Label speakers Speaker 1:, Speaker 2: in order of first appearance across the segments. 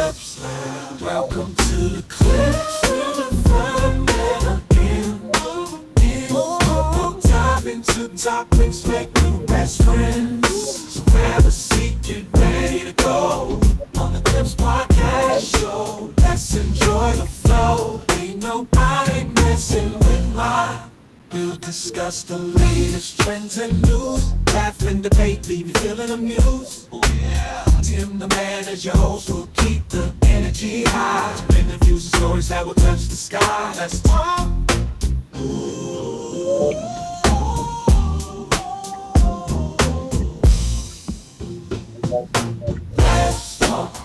Speaker 1: Welcome to the Clips, where the fun never ends. We'll dive into topics, make new best friends. So grab a seat, get ready to go on the Clips Podcast Show. Let's enjoy the flow. Ain't nobody messing with mine. We'll discuss the latest trends and news. Laugh and debate, leave you feeling amused. Oh yeah. Tim the man as your host will keep the energy high. Interviews and stories that will touch the sky. Let's talk. Let's talk.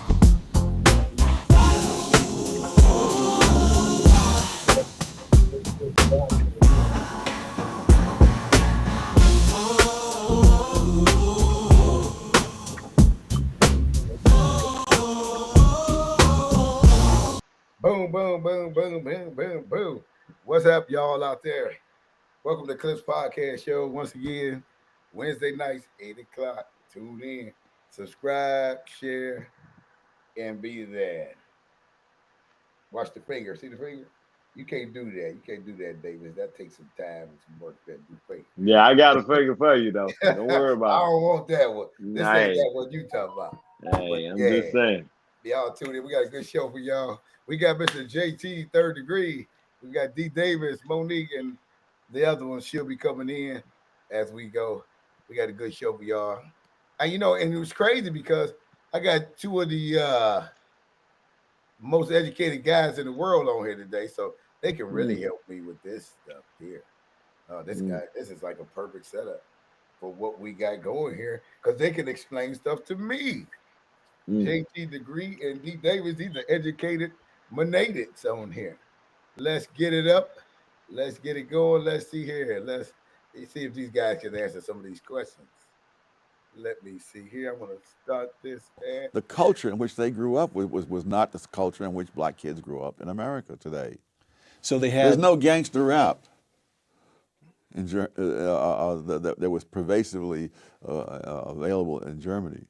Speaker 2: Boom, boom, boom, boom, boom, boom, boom. What's up, y'all out there? Welcome to Clips Podcast Show. Once again, Wednesday nights, 8 o'clock. Tune in, subscribe, share, and be there. Watch the finger. See the finger? You can't do that. You can't do that, David. That takes some time and some work. That do finger.
Speaker 3: Yeah, I got a finger for you though. Don't worry
Speaker 2: I
Speaker 3: about it.
Speaker 2: don't want that one. This ain't
Speaker 3: Hey,
Speaker 2: that one you talking about.
Speaker 3: hey, I'm
Speaker 2: yeah.
Speaker 3: just saying.
Speaker 2: Y'all tune in. We got a good show for y'all. We got Mr. JT, Third Degree. We got D. Davis, Monique, and the other one. She'll be coming in as we go. We got a good show for y'all. And and it was crazy because I got two of the most educated guys in the world on here today, so they can really help me with this stuff here. This is like a perfect setup for what we got going here because they can explain stuff to me. JT Degree and D. Davis, these are educated Monadics on here. Let's get it up. Let's get it going. Let's see here. Let's see if these guys can answer some of these questions. Let me see here. I want to start this.
Speaker 4: The culture in which they grew up was not the culture in which black kids grew up in America today.
Speaker 5: So they had.
Speaker 4: There's no gangster rap that was pervasively available in Germany.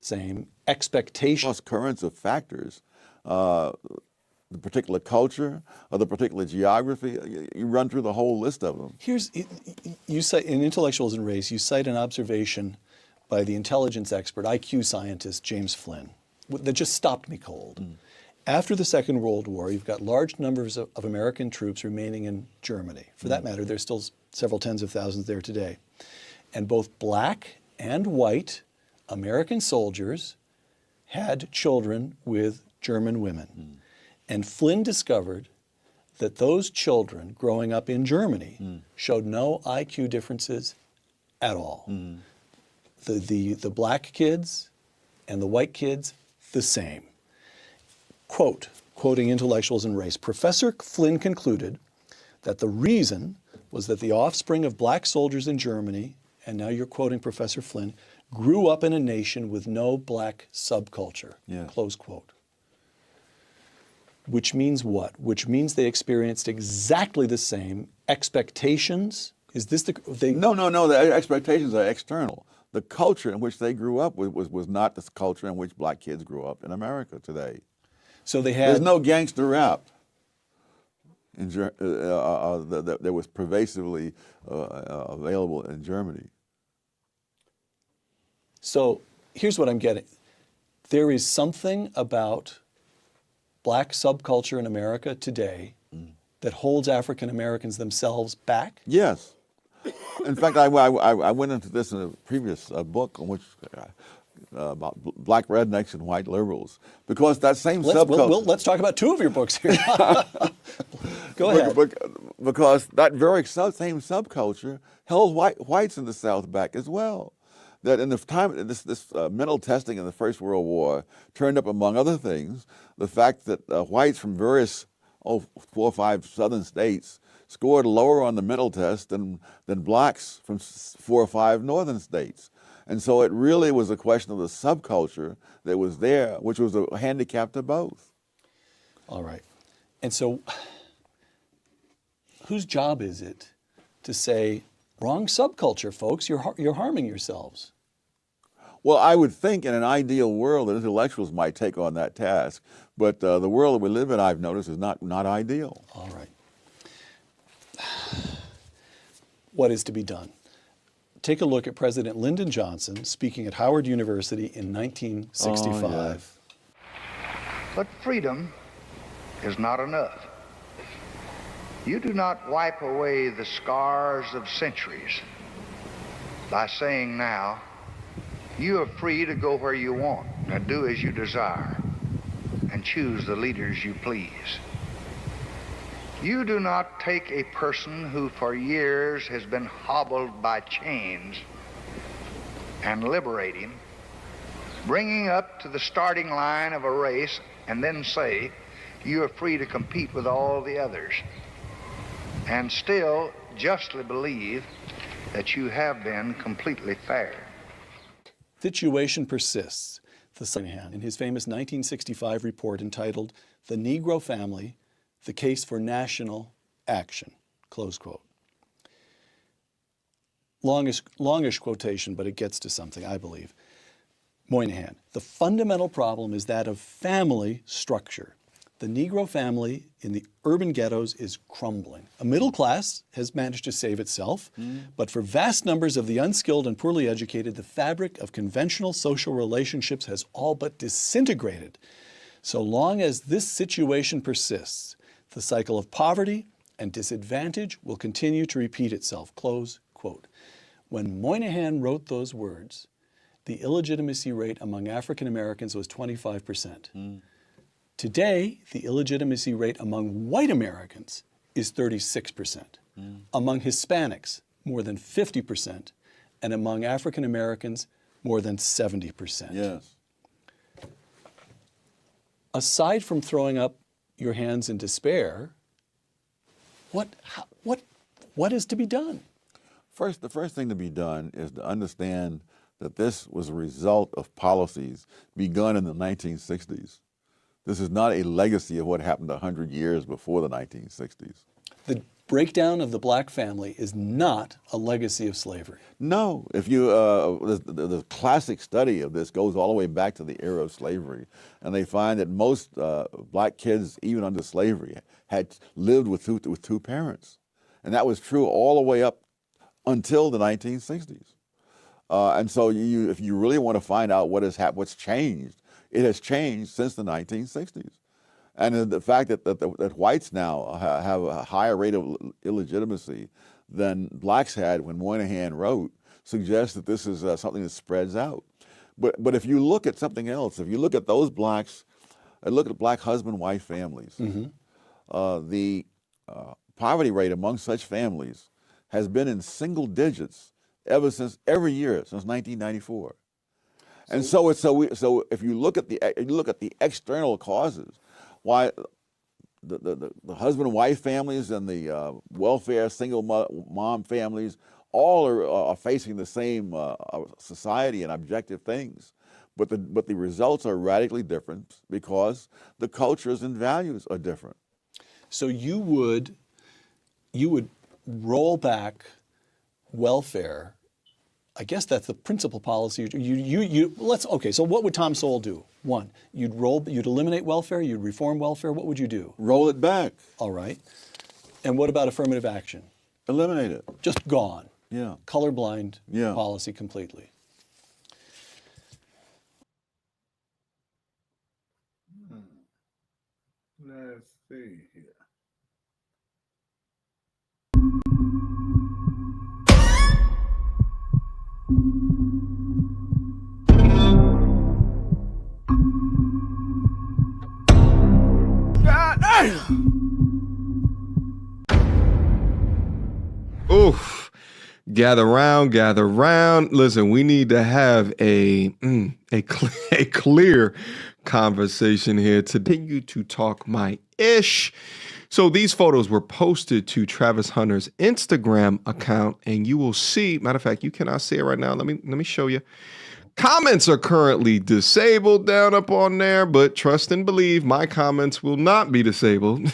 Speaker 5: Same expectation.
Speaker 4: Plus currents of factors, the particular culture or the particular geography. You run through the whole list of them.
Speaker 5: You cite in Intellectuals and Race, you cite an observation by the intelligence expert, IQ scientist James Flynn, that just stopped me cold. After the Second World War, you've got large numbers of American troops remaining in Germany. For that matter, there's still several tens of thousands there today. And both black and white American soldiers had children with German women. And Flynn discovered that those children growing up in Germany showed no IQ differences at all. The black kids and the white kids, the same. Quoting Intellectuals and Race, Professor Flynn concluded that the reason was that the offspring of black soldiers in Germany, and now you're quoting Professor Flynn, grew up in a nation with no black subculture, close quote. Which means what? Which means they experienced exactly the same expectations. Is this
Speaker 4: No, the expectations are external. The culture in which they grew up was not the culture in which black kids grew up in America today.
Speaker 5: So they had.
Speaker 4: There's no gangster rap that was pervasively available in Germany.
Speaker 5: So here's what I'm getting. There is something about black subculture in America today that holds African Americans themselves back?
Speaker 4: Yes. In fact, I went into this in a previous book on which about black rednecks and white liberals, because that same subculture.
Speaker 5: Let's talk about two of your books here. Go ahead.
Speaker 4: Because that very same subculture held whites in the South back as well. That in the time this mental testing in the First World War turned up, among other things, the fact that whites from various 4 or 5 southern states scored lower on the mental test than blacks from 4 or 5 northern states. And so it really was a question of the subculture that was there, which was a handicap to both.
Speaker 5: All right. And so whose job is it to say, wrong subculture, folks, you're harming yourselves?
Speaker 4: Well, I would think in an ideal world that intellectuals might take on that task, but the world that we live in, I've noticed, is not ideal.
Speaker 5: All right. What is to be done? Take a look at President Lyndon Johnson speaking at Howard University in 1965.
Speaker 4: Oh, yes.
Speaker 6: But freedom is not enough. You do not wipe away the scars of centuries by saying now, you are free to go where you want and do as you desire and choose the leaders you please. You do not take a person who for years has been hobbled by chains and liberate him, bringing up to the starting line of a race, and then say, you are free to compete with all the others, and still justly believe that you have been completely fair.
Speaker 5: Situation persists. In his famous 1965 report entitled The Negro Family, The Case for National Action, close quote. Longish quotation, but it gets to something, I believe. Moynihan, the fundamental problem is that of family structure. The Negro family in the urban ghettos is crumbling. A middle class has managed to save itself, but for vast numbers of the unskilled and poorly educated, the fabric of conventional social relationships has all but disintegrated. So long as this situation persists, the cycle of poverty and disadvantage will continue to repeat itself, close quote. When Moynihan wrote those words, the illegitimacy rate among African Americans was 25%. Today, the illegitimacy rate among white Americans is 36%. Among Hispanics, more than 50%, and among African Americans, more than 70%.
Speaker 4: Yes.
Speaker 5: Aside from throwing up your hands in despair, what is to be done?
Speaker 4: The first thing to be done is to understand that this was a result of policies begun in the 1960s. This is not a legacy of what happened 100 years before the 1960s.
Speaker 5: The breakdown of the black family is not a legacy of slavery.
Speaker 4: No, if you the classic study of this goes all the way back to the era of slavery, and they find that most black kids, even under slavery, had lived with two parents, and that was true all the way up until the 1960s. And so, if you really want to find out what's changed, it has changed since the 1960s. And the fact that whites now have a higher rate of illegitimacy than blacks had when Moynihan wrote suggests that this is something that spreads out. But if you look at something else, if you look at those blacks, look at black husband-wife families, the poverty rate among such families has been in single digits every year since 1994. And so if you look at the external causes, why the husband and wife families and the welfare single mom families all are facing the same society and objective things, but the results are radically different because the cultures and values are different.
Speaker 5: So you would roll back welfare. I guess that's the principal policy. So what would Tom Sowell do? One, you'd eliminate welfare, you'd reform welfare. What would you do?
Speaker 4: Roll it back.
Speaker 5: All right. And what about affirmative action?
Speaker 4: Eliminate it.
Speaker 5: Just gone.
Speaker 4: Yeah.
Speaker 5: Colorblind
Speaker 4: Yeah.
Speaker 5: policy completely.
Speaker 2: Let's see here. God damn!
Speaker 7: Oof. Gather round. Listen, we need to have a clear conversation here to continue to talk my ish. So these photos were posted to Travis Hunter's Instagram account, and you will see, matter of fact, you cannot see it right now. Let me show you. Comments are currently disabled down up on there, but trust and believe my comments will not be disabled.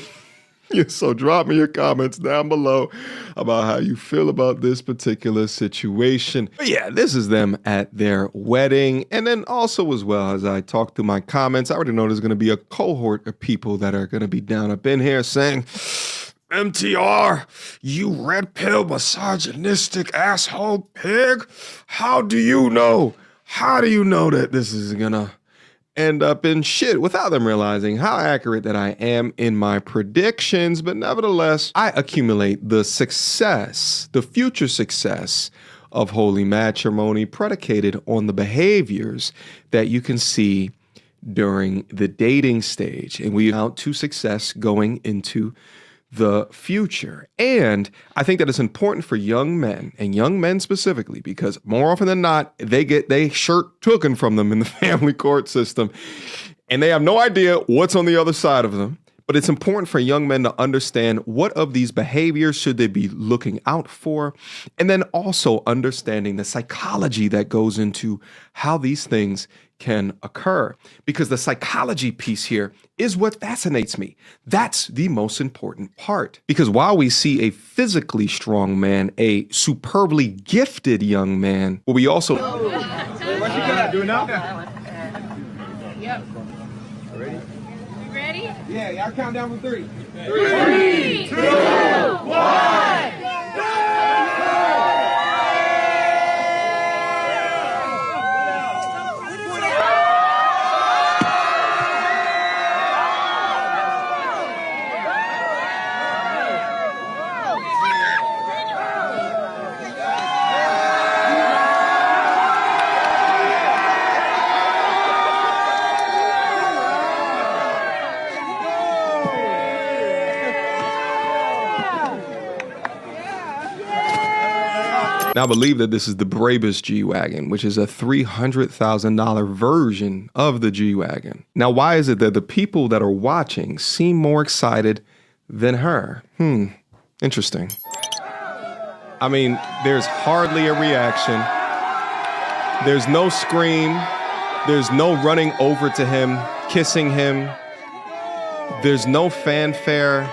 Speaker 7: So drop me your comments down below about how you feel about this particular situation. But yeah, this is them at their wedding. And then also as well, as I talk through my comments, I already know there's going to be a cohort of people that are going to be down up in here saying, MTR, you red pill misogynistic asshole pig. How do you know? How do you know that this is going to end up in shit without them realizing how accurate that I am in my predictions? But nevertheless, I accumulate the success, the future success of holy matrimony predicated on the behaviors that you can see during the dating stage. And we out to success going into the future. And I think that it's important for young men, and young men specifically, because more often than not, they get their shirt taken from them in the family court system, and they have no idea what's on the other side of them. But it's important for young men to understand what of these behaviors should they be looking out for, and then also understanding the psychology that goes into how these things can occur. Because the psychology piece here is what fascinates me. That's the most important part. Because while we see a physically strong man, a superbly gifted young man, what we also...
Speaker 8: What you gonna do now? Yep.
Speaker 9: Ready? You ready?
Speaker 8: Yeah, y'all count down from 3.
Speaker 9: 3, 2, 1.
Speaker 7: Now, I believe that this is the Brabus G-Wagon, which is a $300,000 version of the G-Wagon. Now, why is it that the people that are watching seem more excited than her? Interesting. I mean, there's hardly a reaction. There's no scream. There's no running over to him, kissing him. There's no fanfare.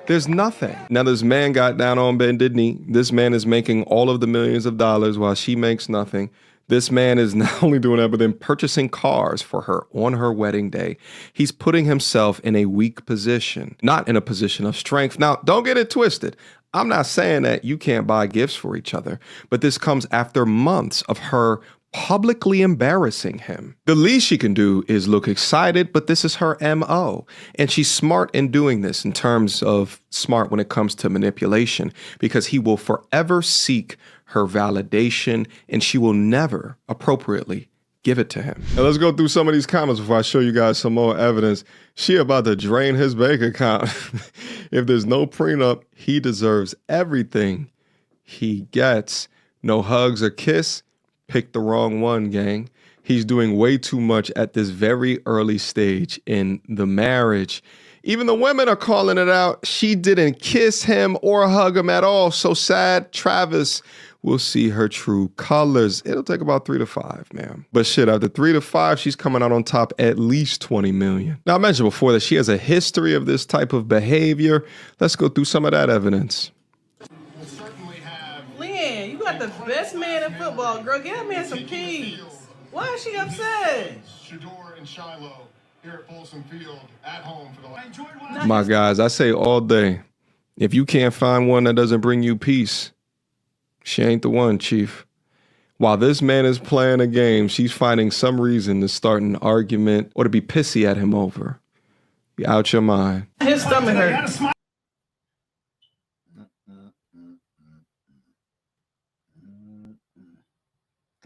Speaker 7: There's nothing. Now, this man got down on bended knee. This man is making all of the millions of dollars while she makes nothing. This man is not only doing that, but then purchasing cars for her on her wedding day. He's putting himself in a weak position, not in a position of strength. Now, don't get it twisted. I'm not saying that you can't buy gifts for each other, but this comes after months of her publicly embarrassing him. The least she can do is look excited, but this is her MO. And she's smart in doing this in terms of smart when it comes to manipulation, because he will forever seek her validation and she will never appropriately give it to him. Now let's go through some of these comments before I show you guys some more evidence. She about to drain his bank account. If there's no prenup, he deserves everything he gets. No hugs or kiss. Pick the wrong one, gang. He's doing way too much at this very early stage in the marriage. Even the women are calling it out. She didn't kiss him or hug him at all. So sad. Travis will see her true colors. It'll take about 3 to 5, man. But shit, after 3 to 5, she's coming out on top at least 20 million. Now, I mentioned before that she has a history of this type of behavior. Let's go through some of that evidence.
Speaker 10: You got the best man in football, girl. Get that man some keys. Why is she upset?
Speaker 1: Shador and Shiloh here at Folsom Field at home for the
Speaker 7: My guys, I say all day, if you can't find one that doesn't bring you peace, she ain't the one, Chief. While this man is playing a game, she's finding some reason to start an argument or to be pissy at him over. Be out your mind.
Speaker 10: His stomach hurt.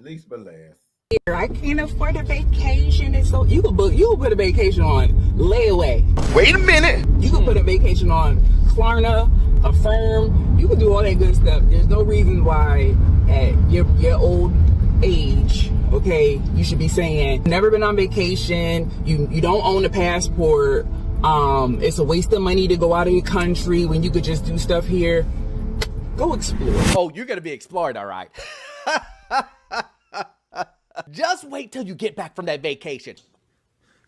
Speaker 2: Least but last.
Speaker 11: I can't afford a vacation. And so you can put a vacation on layaway.
Speaker 8: Wait a minute.
Speaker 11: You can put a vacation on Klarna, Affirm. You can do all that good stuff. There's no reason why at your old age, okay, you should be saying never been on vacation. You don't own a passport. It's a waste of money to go out of your country when you could just do stuff here. Go explore.
Speaker 8: Oh, you're gonna be explored, all right. Just wait till you get back from that vacation.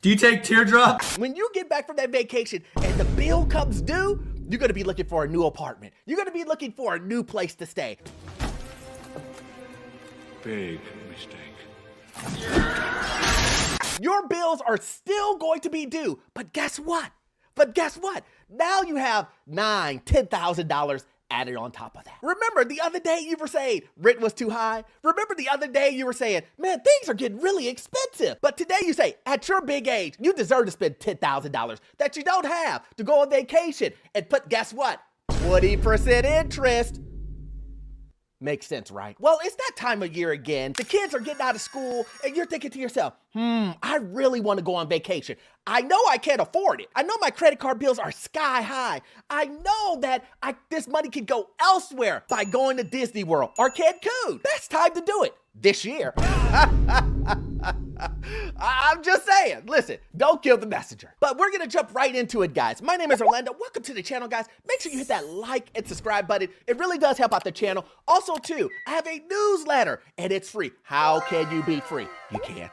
Speaker 12: Do you take teardrops?
Speaker 8: When you get back from that vacation and
Speaker 12: the bill comes due, you're gonna be looking for a new apartment. You're gonna be looking for a new place to stay.
Speaker 1: Big mistake.
Speaker 12: Your bills are still going to be due, but guess what? Now you have $9,000, $10,000 added on top of that. Remember the other day you were saying rent was too high? Remember the other day you were saying, man, things are getting really expensive. But today you say, at your big age, you deserve to spend $10,000 that you don't have to go on vacation and put, guess what? 20% interest. Makes sense, right? Well, it's that time of year again. The kids are getting out of school and you're thinking to yourself, I really want to go on vacation. I know I can't afford it. I know my credit card bills are sky high. I know that this money can go elsewhere by going to Disney World or Cancun. Best time to do it this year. I'm just saying, listen, don't kill the messenger. But we're gonna jump right into it, guys. My name is Orlando. Welcome to the channel, guys. Make sure you hit that like and subscribe button. It really does help out the channel. Also, too, I have a newsletter and it's free. How can you be free? You can't.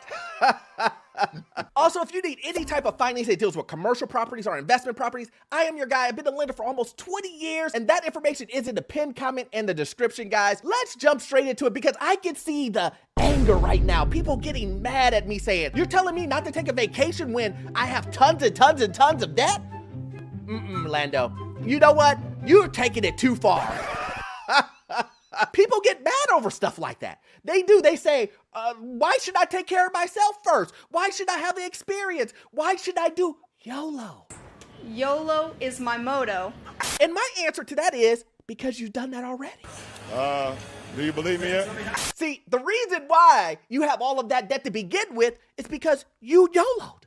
Speaker 12: Also, if you need any type of finance that deals with commercial properties or investment properties, I am your guy. I've been a lender for almost 20 years, and that information is in the pinned comment and the description, guys. Let's jump straight into it because I can see the anger right now. People getting mad at me saying, you're telling me not to take a vacation when I have tons and tons and tons of debt? Lando. You know what? You're taking it too far. People get mad over stuff like that. They do. They say, why should I take care of myself first? Why should I have the experience? Why should I do YOLO?
Speaker 13: YOLO is my motto.
Speaker 12: And my answer to that is because you've done that already.
Speaker 14: Do you believe me yet?
Speaker 12: See, the reason why you have all of that debt to begin with is because you YOLO'd.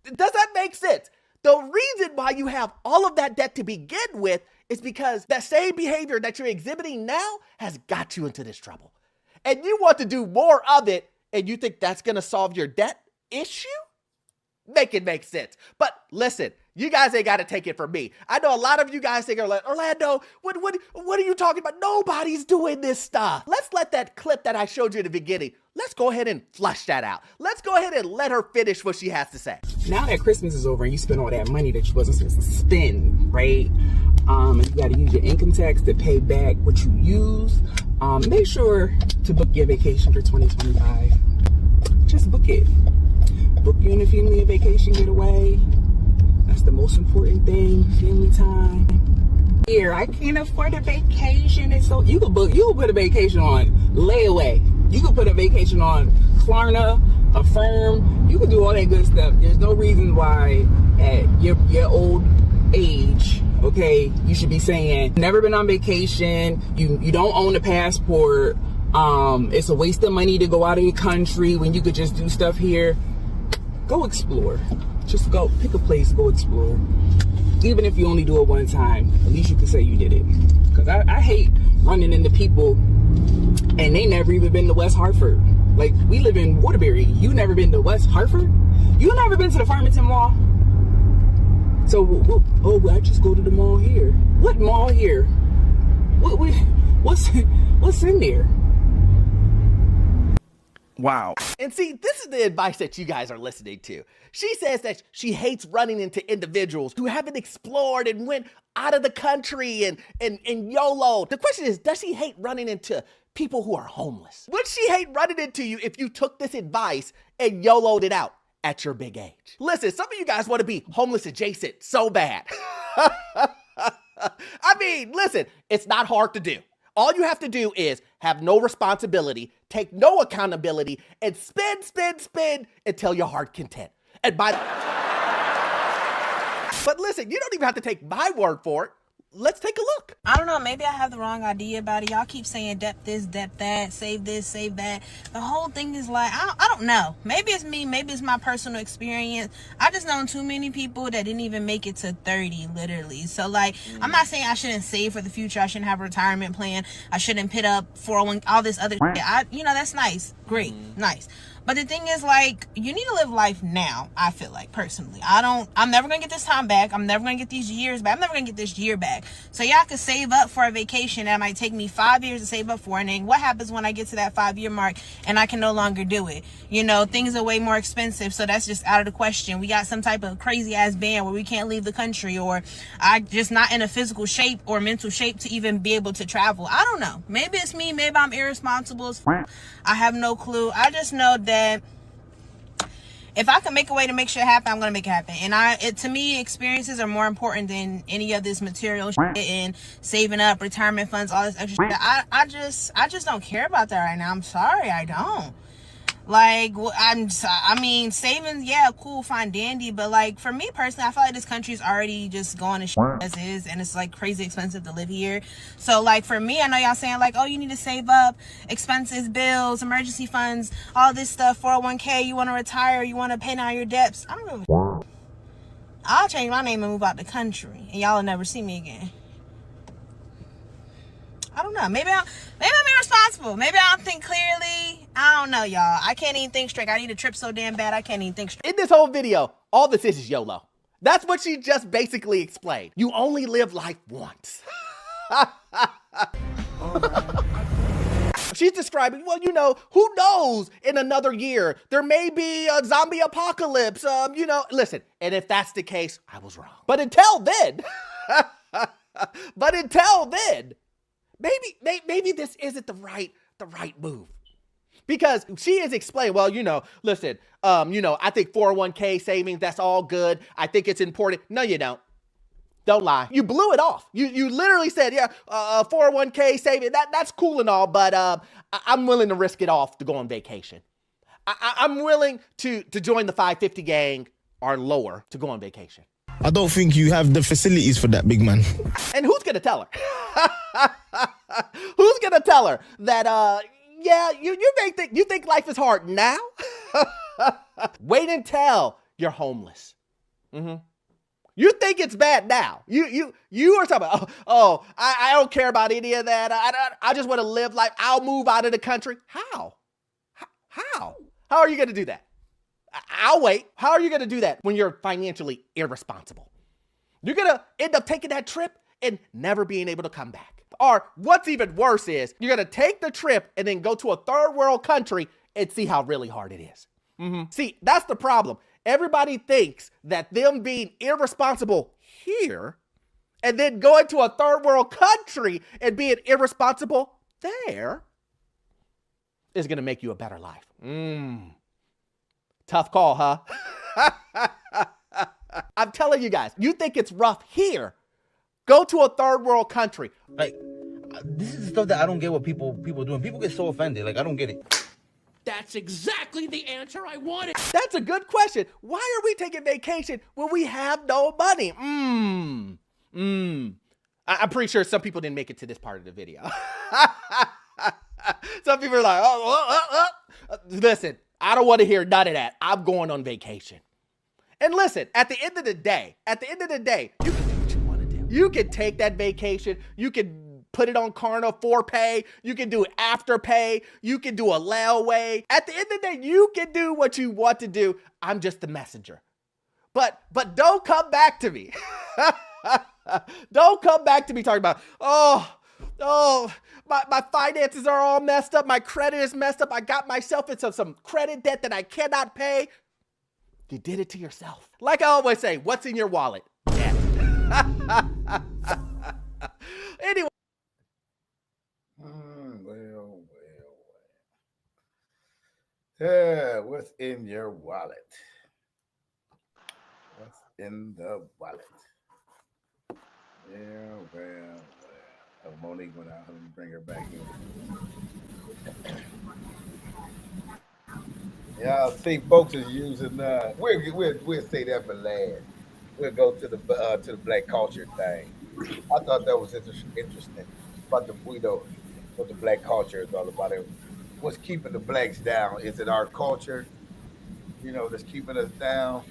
Speaker 12: Does that make sense? The reason why you have all of that debt to begin with is because that same behavior that you're exhibiting now has got you into this trouble. And you want to do more of it, and you think that's gonna solve your debt issue? Make it make sense. But listen, you guys ain't gotta take it from me. I know a lot of you guys think, Orlando, what are you talking about? Nobody's doing this stuff. Let's let that clip that I showed you at the beginning, let's go ahead and flush that out. Let's go ahead and let her finish what she has to say.
Speaker 11: Now that Christmas is over and you spent all that money that you wasn't supposed to spend, right? And you gotta use your income tax to pay back what you use. Make sure to book your vacation for 2025. Just book it. Book you and the family a vacation getaway. That's the most important thing, family time. Here, I can't afford a vacation. And so you can put a vacation on layaway. You can put a vacation on Klarna, Affirm. You can do all that good stuff. There's no reason why at your old age, okay, you should be saying, never been on vacation, you don't own a passport, it's a waste of money to go out of the country when you could just do stuff here. Go explore. Just go pick a place, go explore. Even if you only do it one time, at least you can say you did it. Because I hate running into people and they never even been to West Hartford. Like, we live in Waterbury. You never been to West Hartford? You never been to the Farmington Mall? So, well, I just go to the mall here. What mall here? What's in there?
Speaker 12: Wow. And see, this is the advice that you guys are listening to. She says that she hates running into individuals who haven't explored and went out of the country and YOLO. The question is, does she hate running into people who are homeless? Would she hate running into you if you took this advice and YOLO'd it out at your big age? Listen, some of you guys want to be homeless adjacent so bad. I mean, listen, it's not hard to do. All you have to do is have no responsibility, take no accountability, and spend until your heart content. And but listen, you don't even have to take my word for it. Let's take a look.
Speaker 15: I don't know, maybe I have the wrong idea about it. Y'all keep saying debt this, debt that, save this, save that. The whole thing is like, I don't know. Maybe it's me, maybe it's my personal experience. I just known too many people that didn't even make it to 30, literally. So like, I'm not saying I shouldn't save for the future. I shouldn't have a retirement plan. I shouldn't put up 401, all this other shit. You know, that's nice. Great, nice. But the thing is, like, you need to live life now, I feel like, personally. I'm never going to get this time back. I'm never going to get these years back. I'm never going to get this year back. So yeah, I could save up for a vacation that might take me 5 years to save up for. And then what happens when I get to that 5-year mark and I can no longer do it? You know, things are way more expensive. So that's just out of the question. We got some type of crazy ass ban where we can't leave the country, or I just not in a physical shape or mental shape to even be able to travel. I don't know. Maybe it's me. Maybe I'm irresponsible as f. I have no clue. I just know that if I can make a way to make shit happen, I'm gonna make it happen. And to me, experiences are more important than any of this material shit and saving up retirement funds, all this extra shit. I just don't care about that right now. I'm sorry, I don't. Like, I mean, savings, yeah, cool, fine, dandy. But like, for me personally, I feel like this country is already just going to shit as is, and it's like crazy expensive to live here. So like, for me, I know y'all saying like, oh, you need to save up, expenses, bills, emergency funds, all this stuff, 401k, you want to retire, you want to pay down your debts. I don't give a shit. I'll change my name and move out the country, and y'all will never see me again. I don't know. Maybe I'm irresponsible. Maybe I don't think clearly. I don't know, y'all. I can't even think straight. I need a trip so damn bad I can't even think straight.
Speaker 12: In this whole video, all this is YOLO. That's what she just basically explained. You only live life once. She's describing, well, you know, who knows in another year? There may be a zombie apocalypse, you know. Listen, and if that's the case, I was wrong. But until then, maybe this isn't the right move. Because she is explaining, well, you know, listen, you know, I think 401k savings, that's all good. I think it's important. No, you don't. Don't lie. You blew it off. You literally said, yeah, 401k saving, that's cool and all, but I'm willing to risk it off to go on vacation. I'm willing to join the 550 gang or lower to go on vacation.
Speaker 16: I don't think you have the facilities for that, big man.
Speaker 12: And who's going to tell her? Who's going to tell her that, yeah, you think life is hard now? Wait until you're homeless. Mm-hmm. You think it's bad now. You are talking about, I don't care about any of that. I just want to live life. I'll move out of the country. How? How are you going to do that? I'll wait. How are you going to do that when you're financially irresponsible? You're going to end up taking that trip and never being able to come back. Or what's even worse is you're going to take the trip and then go to a third world country and see how really hard it is. Mm-hmm. See, that's the problem. Everybody thinks that them being irresponsible here and then going to a third world country and being irresponsible there is going to make you a better life. Tough call, huh? I'm telling you guys, you think it's rough here. Go to a third world country.
Speaker 17: Like, this is the stuff that I don't get what people doing. People get so offended. Like, I don't get it.
Speaker 18: That's exactly the answer I wanted.
Speaker 12: That's a good question. Why are we taking vacation when we have no money? I'm pretty sure some people didn't make it to this part of the video. Some people are like, listen, I don't want to hear none of that. I'm going on vacation. And listen, at the end of the day, you can do what you want to do. You can take that vacation. You can put it on Klarna for pay. You can do Afterpay. You can do a layaway. At the end of the day, you can do what you want to do. I'm just the messenger. But don't come back to me. Don't come back to me talking about, my finances are all messed up. My credit is messed up. I got myself into some credit debt that I cannot pay. You did it to yourself. Like I always say, what's in your wallet? Debt. Anyway.
Speaker 2: Well. Yeah, what's in your wallet? What's in the wallet? Yeah, well. Oh, Monique went out. Let me bring her back in. Yeah, see, folks is using. We'll say that for last. We'll go to the black culture thing. I thought that was interesting about the Guido, what the black culture is all about. What's keeping the blacks down? Is it our culture? You know, that's keeping us down.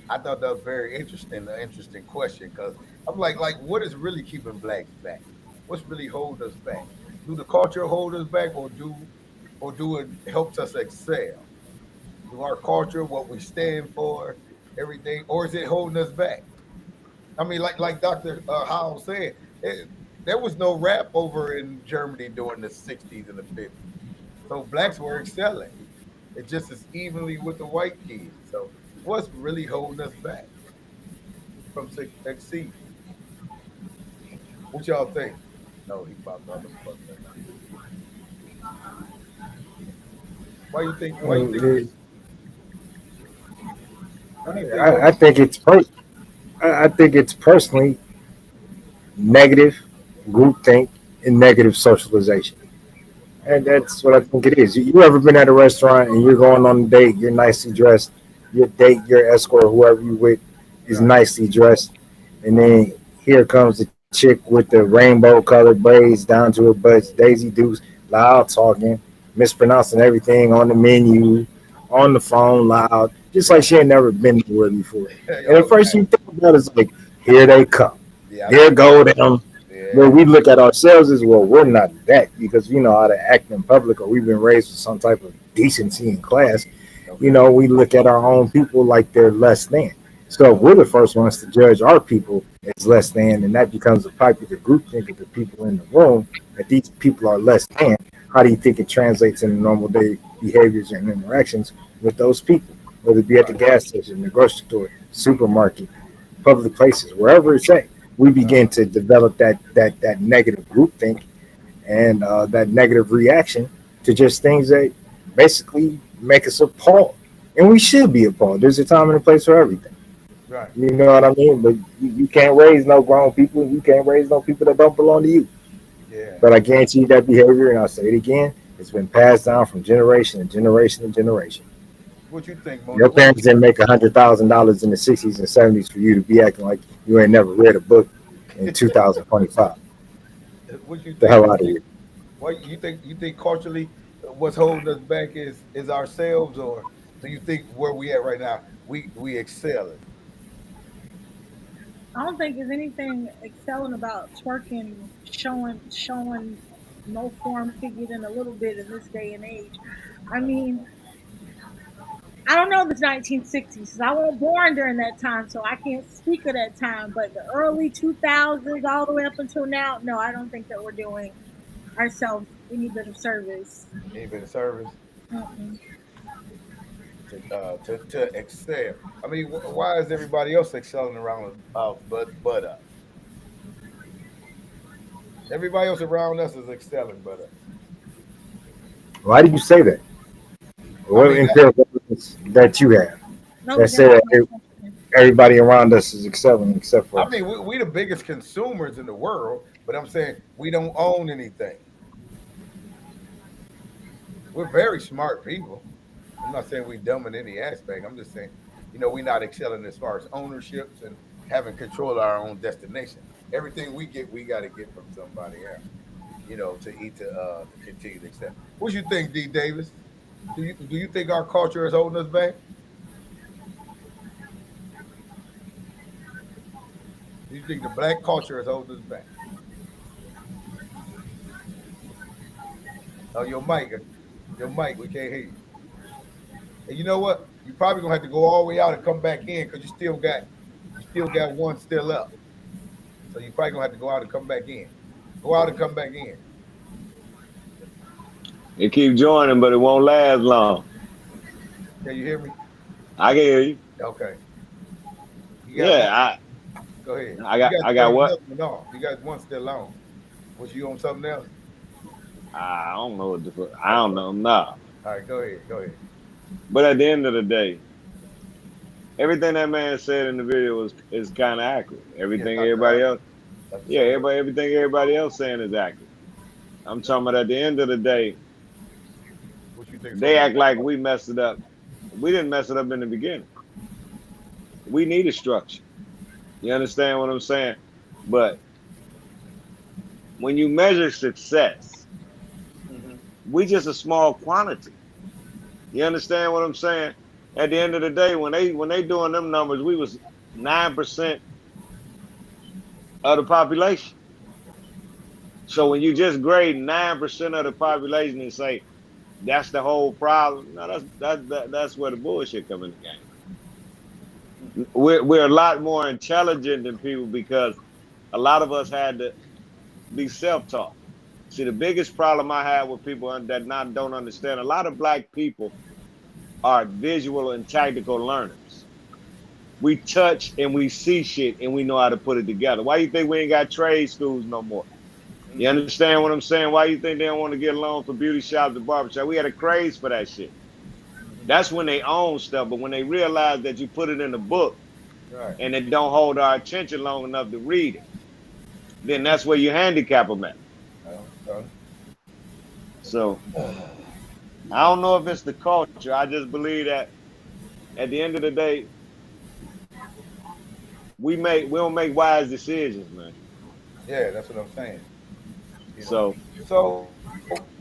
Speaker 2: I thought that was very interesting. An interesting question, because I'm like, what is really keeping blacks back? What's really holding us back? Do the culture hold us back, or do or do it helps us excel? Do our culture, what we stand for, everything, or is it holding us back? I mean, like Dr. Howell said, there was no rap over in Germany during the 60s and the 50s. So blacks were excelling. It just is evenly with the white kids. So what's really holding us back from succeeding? What y'all think? No, he popped on the fuck. Why you think? Why you think?
Speaker 19: I think I think it's personally negative groupthink and negative socialization. And that's what I think it is. You ever been at a restaurant and you're going on a date, you're nicely dressed, your escort, whoever you with, is nicely dressed, and then here comes the chick with the rainbow colored braids down to her butts, Daisy Dukes, loud talking, mispronouncing everything on the menu, on the phone, loud, just like she ain't never been anywhere before. And at first you think about it, it's like, here they come. Here go them. Where we look at ourselves as, well, we're not that, because we know how to act in public, or we've been raised with some type of decency in class. We look at our own people like they're less than. So if we're the first ones to judge our people as less than, and that becomes a popular group think of the people in the room, that these people are less than, how do you think it translates into normal day behaviors and interactions with those people, whether it be at the gas station, the grocery store, supermarket, public places, wherever it's at? We begin to develop that negative groupthink and that negative reaction to just things that basically make us appalled. And we should be appalled. There's a time and a place for everything.
Speaker 2: Right.
Speaker 19: You know what I mean? But you can't raise no grown people. You can't raise no people that don't belong to you.
Speaker 2: Yeah.
Speaker 19: But I guarantee you that behavior, and I'll say it again, it's been passed down from generation to generation to generation.
Speaker 2: What you think, Mona?
Speaker 19: Your parents didn't make $100,000 in the 60s and 70s for you to be acting like you ain't never read a book in 2025.
Speaker 2: What you think?
Speaker 19: The hell out of here.
Speaker 2: What you think? You think culturally, what's holding us back is ourselves, or do you think where we at right now, we excelling?
Speaker 20: I don't think there's anything excelling about twerking, showing no form figured in a little bit in this day and age. I mean, I don't know the 1960s because I wasn't born during that time, so I can't speak of that time. But the early 2000s, all the way up until now, no, I don't think that we're doing ourselves any bit of service.
Speaker 2: Any bit of service
Speaker 20: Mm-mm.
Speaker 2: to excel. I mean, why is everybody else excelling around us, but us? Everybody else around us is excelling, but us.
Speaker 19: Why do you say that? What empirical evidence that you have that say that everybody around us is excelling except for
Speaker 2: I
Speaker 19: us?
Speaker 2: mean, we the biggest consumers in the world, but I'm saying we don't own anything. We're very smart people. I'm not saying we dumb in any aspect. I'm just saying, we're not excelling as far as ownerships and having control of our own destination. Everything we get, we got to get from somebody else, to continue to excel. What you think, D. Davis? Do you think our culture is holding us back? Do you think the black culture is holding us back? Oh, your mic, we can't hear you. And you know what? You probably gonna have to go all the way out and come back in because you still got one still up. So you probably gonna have to go out and come back in. Go out and come back in.
Speaker 3: You keep joining, but it won't last long.
Speaker 2: Can you hear me?
Speaker 3: I can hear you.
Speaker 2: Okay.
Speaker 3: Go
Speaker 2: ahead.
Speaker 3: I got what?
Speaker 2: No, you got one still on. Was you on something else?
Speaker 3: I don't know what the fuck. I don't know. Nah.
Speaker 2: All right, go ahead.
Speaker 3: But at the end of the day, everything that man said in the video is kind of accurate. Everything everybody else saying is accurate. I'm talking about at the end of the day, they act like we messed it up. We didn't mess it up in the beginning. We need a structure. You understand what I'm saying? But when you measure success, we just a small quantity. You understand what I'm saying? At the end of the day, when they doing them numbers, we was 9% of the population. So when you just grade 9% of the population and say that's the whole problem. No, that's where the bullshit come in the game. We're a lot more intelligent than people because a lot of us had to be self-taught. See, the biggest problem I have with people that don't understand, a lot of black people are visual and tactical learners. We touch and we see shit and we know how to put it together. Why you think we ain't got trade schools no more? You understand what I'm saying? Why you think they don't want to get loans for beauty shops and barbershop? We had a craze for that shit. That's when they own stuff, but when they realize that you put it in a book and it don't hold our attention long enough to read it, then that's where you handicap them at. So I don't know if it's the culture. I just believe that at the end of the day, we don't make wise decisions, man.
Speaker 2: Yeah, that's what I'm saying.
Speaker 3: So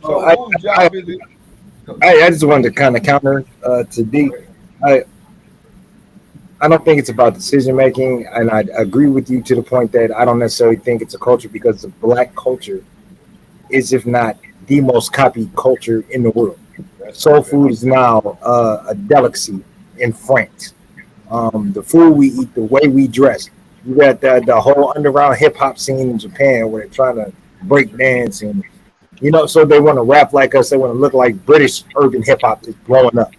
Speaker 2: whose job is it?
Speaker 19: I just wanted to kind of counter to D. I don't think it's about decision making, and I agree with you to the point that I don't necessarily think it's a culture because the black culture is, if not the most copied culture in the world. Soul food is now a delicacy in France. The food we eat, the way we dress. You got the whole underground hip hop scene in Japan where they're trying to break dance and so they want to rap like us. They want to look like British urban hip hop is blowing up.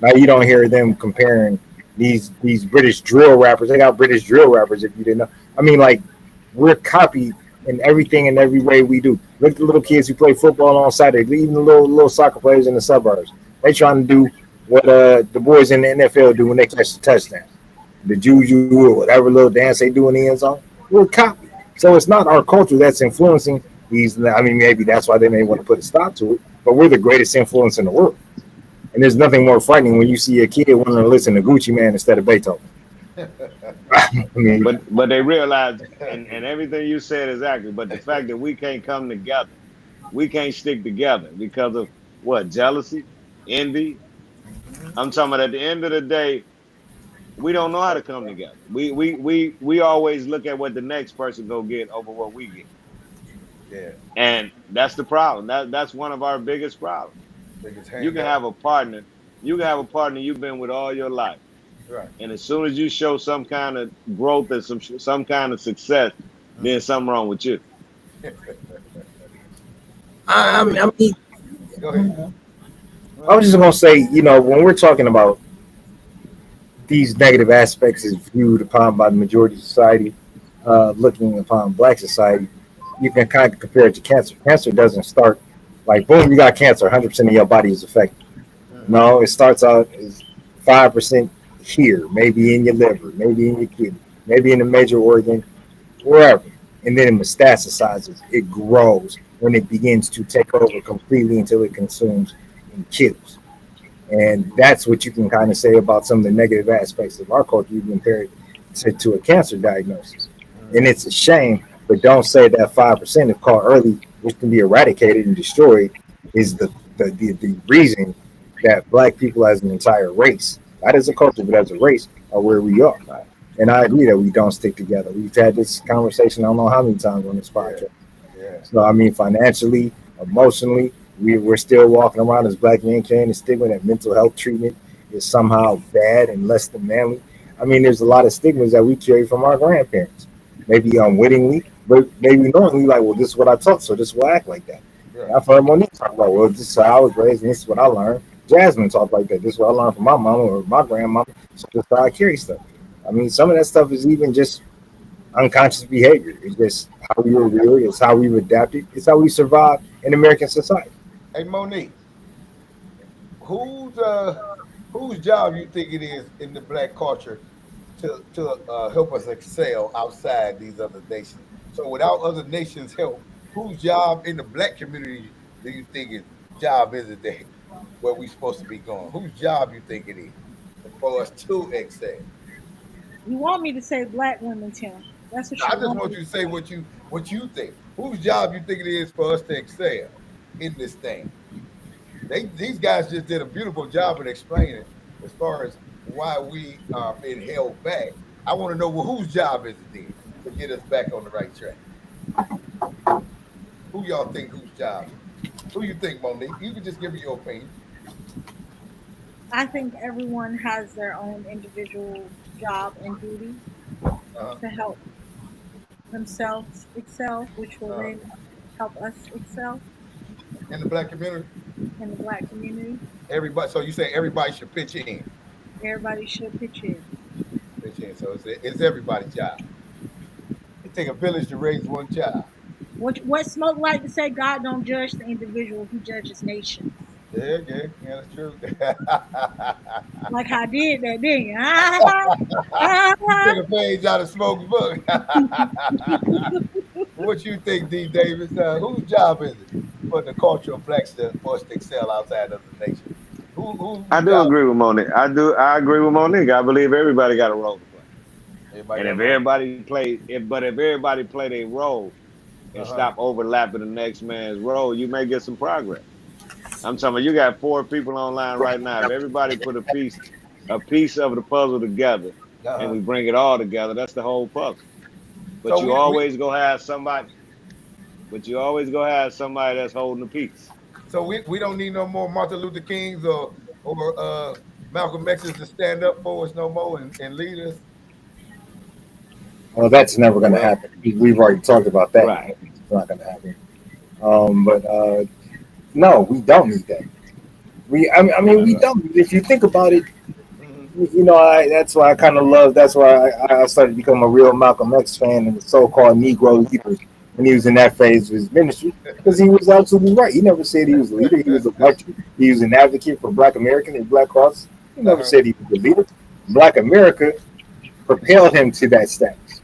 Speaker 19: Now you don't hear them comparing these British drill rappers. They got British drill rappers if you didn't know. I mean, like, we're copied in everything and every way we do. Look at the little kids who play football on Saturday, even the little soccer players in the suburbs. They trying to do what the boys in the NFL do when they catch the touchdown. The juju or whatever little dance they do in the end zone. We're copied. So it's not our culture that's influencing these. I mean, maybe that's why they may want to put a stop to it, but we're the greatest influence in the world. And there's nothing more frightening when you see a kid wanting to listen to Gucci Mane instead of Beethoven. I mean,
Speaker 3: but they realize, and everything you said is accurate, but the fact that we can't come together, we can't stick together because of what? Jealousy, envy. I'm talking about at the end of the day, we don't know how to come together. We always look at what the next person go get over what we get.
Speaker 2: Yeah.
Speaker 3: And that's the problem. That's one of our biggest problems. You can have a partner. You can have a partner you've been with all your life.
Speaker 2: Right.
Speaker 3: And as soon as you show some kind of growth and some kind of success, then something wrong with you.
Speaker 19: I mean,
Speaker 2: Go ahead.
Speaker 19: I was just gonna say, when we're talking about these negative aspects is viewed upon by the majority of society, looking upon black society, you can kind of compare it to cancer. Cancer doesn't start like, boom, you got cancer, 100% of your body is affected. No, it starts out as 5% here, maybe in your liver, maybe in your kidney, maybe in a major organ, wherever. And then it metastasizes. It grows when it begins to take over completely until it consumes and kills. And that's what you can kind of say about some of the negative aspects of our culture. You compare it to a cancer diagnosis. And it's a shame, but don't say that 5%, if caught early, which can be eradicated and destroyed, is the reason that black people as an entire race, not as a culture, but as a race, are where we are. And I agree that we don't stick together. We've had this conversation I don't know how many times on this podcast.
Speaker 2: Yeah.
Speaker 19: So, I mean, financially, emotionally, we're still walking around as black men carrying the stigma that mental health treatment is somehow bad and less than manly. I mean, there's a lot of stigmas that we carry from our grandparents, maybe unwittingly, but maybe knowingly, like, well, this is what I taught, so this will act like that. Yeah. I've heard Monique talk about, well, this is how I was raised, and this is what I learned. Jasmine talked like that. This is what I learned from my mama or my grandmama, so this is how I carry stuff. I mean, some of that stuff is even just unconscious behavior. It's just how we were reared. It's how we've adapted. It's how we survived in American society.
Speaker 2: Hey, Monique, whose job you think it is in the black culture to help us excel outside these other nations? So without other nations' help, whose job in the black community do you think job is it there where we supposed to be going? Whose job you think it is for us to excel?
Speaker 20: You want me to say black women, Tim? That's what
Speaker 2: I just want you to say what you think. Whose job you think it is for us to excel in this thing? These guys just did a beautiful job of explaining as far as why we are being held back. I want to know whose job is it then to get us back on the right track? Who y'all think whose job? Who you think, Monique? You can just give me your opinion.
Speaker 20: I think everyone has their own individual job and duty to help themselves excel, which will then help us excel
Speaker 2: In the black community?
Speaker 20: in the black community.
Speaker 2: Everybody. So you say everybody should pitch in.
Speaker 20: Everybody should pitch in.
Speaker 2: Pitch in. So it's everybody's job. It take a village to raise one child.
Speaker 20: What Smoke like to say, God don't judge the individual, he judges nations.
Speaker 2: Yeah, that's true.
Speaker 20: Like I did that, didn't you?
Speaker 2: Take a page out of Smoke's book. What you think, D. Davis? Whose job is it for the culture of blacks to excel outside of the nation?
Speaker 3: I do agree with Monique. I agree with Monique. I believe everybody got a role to play. And if everybody play their role and stop overlapping the next man's role, you may get some progress. I'm talking about you got 4 people online right now. If everybody put a piece of the puzzle together and we bring it all together, that's the whole puzzle. But
Speaker 2: So
Speaker 3: you always gonna have somebody. But you always gonna have somebody that's holding the piece.
Speaker 2: So we don't need no more Martin Luther Kings or Malcolm X's to stand up for us no more and lead us.
Speaker 19: Well, that's never going to happen. We've already talked about that.
Speaker 3: Right.
Speaker 19: It's not going to happen. But no, we don't need that. I mean, we don't. If you think about it, you know, that's why I kind of love. That's why I started to become a real Malcolm X fan and the so-called Negro leaders when he was in that phase of his ministry, because he was absolutely right. He never said he was a leader. He was a lecturer. He was an advocate for Black Americans and Black causes. He never said he was a leader. Black America propelled him to that status.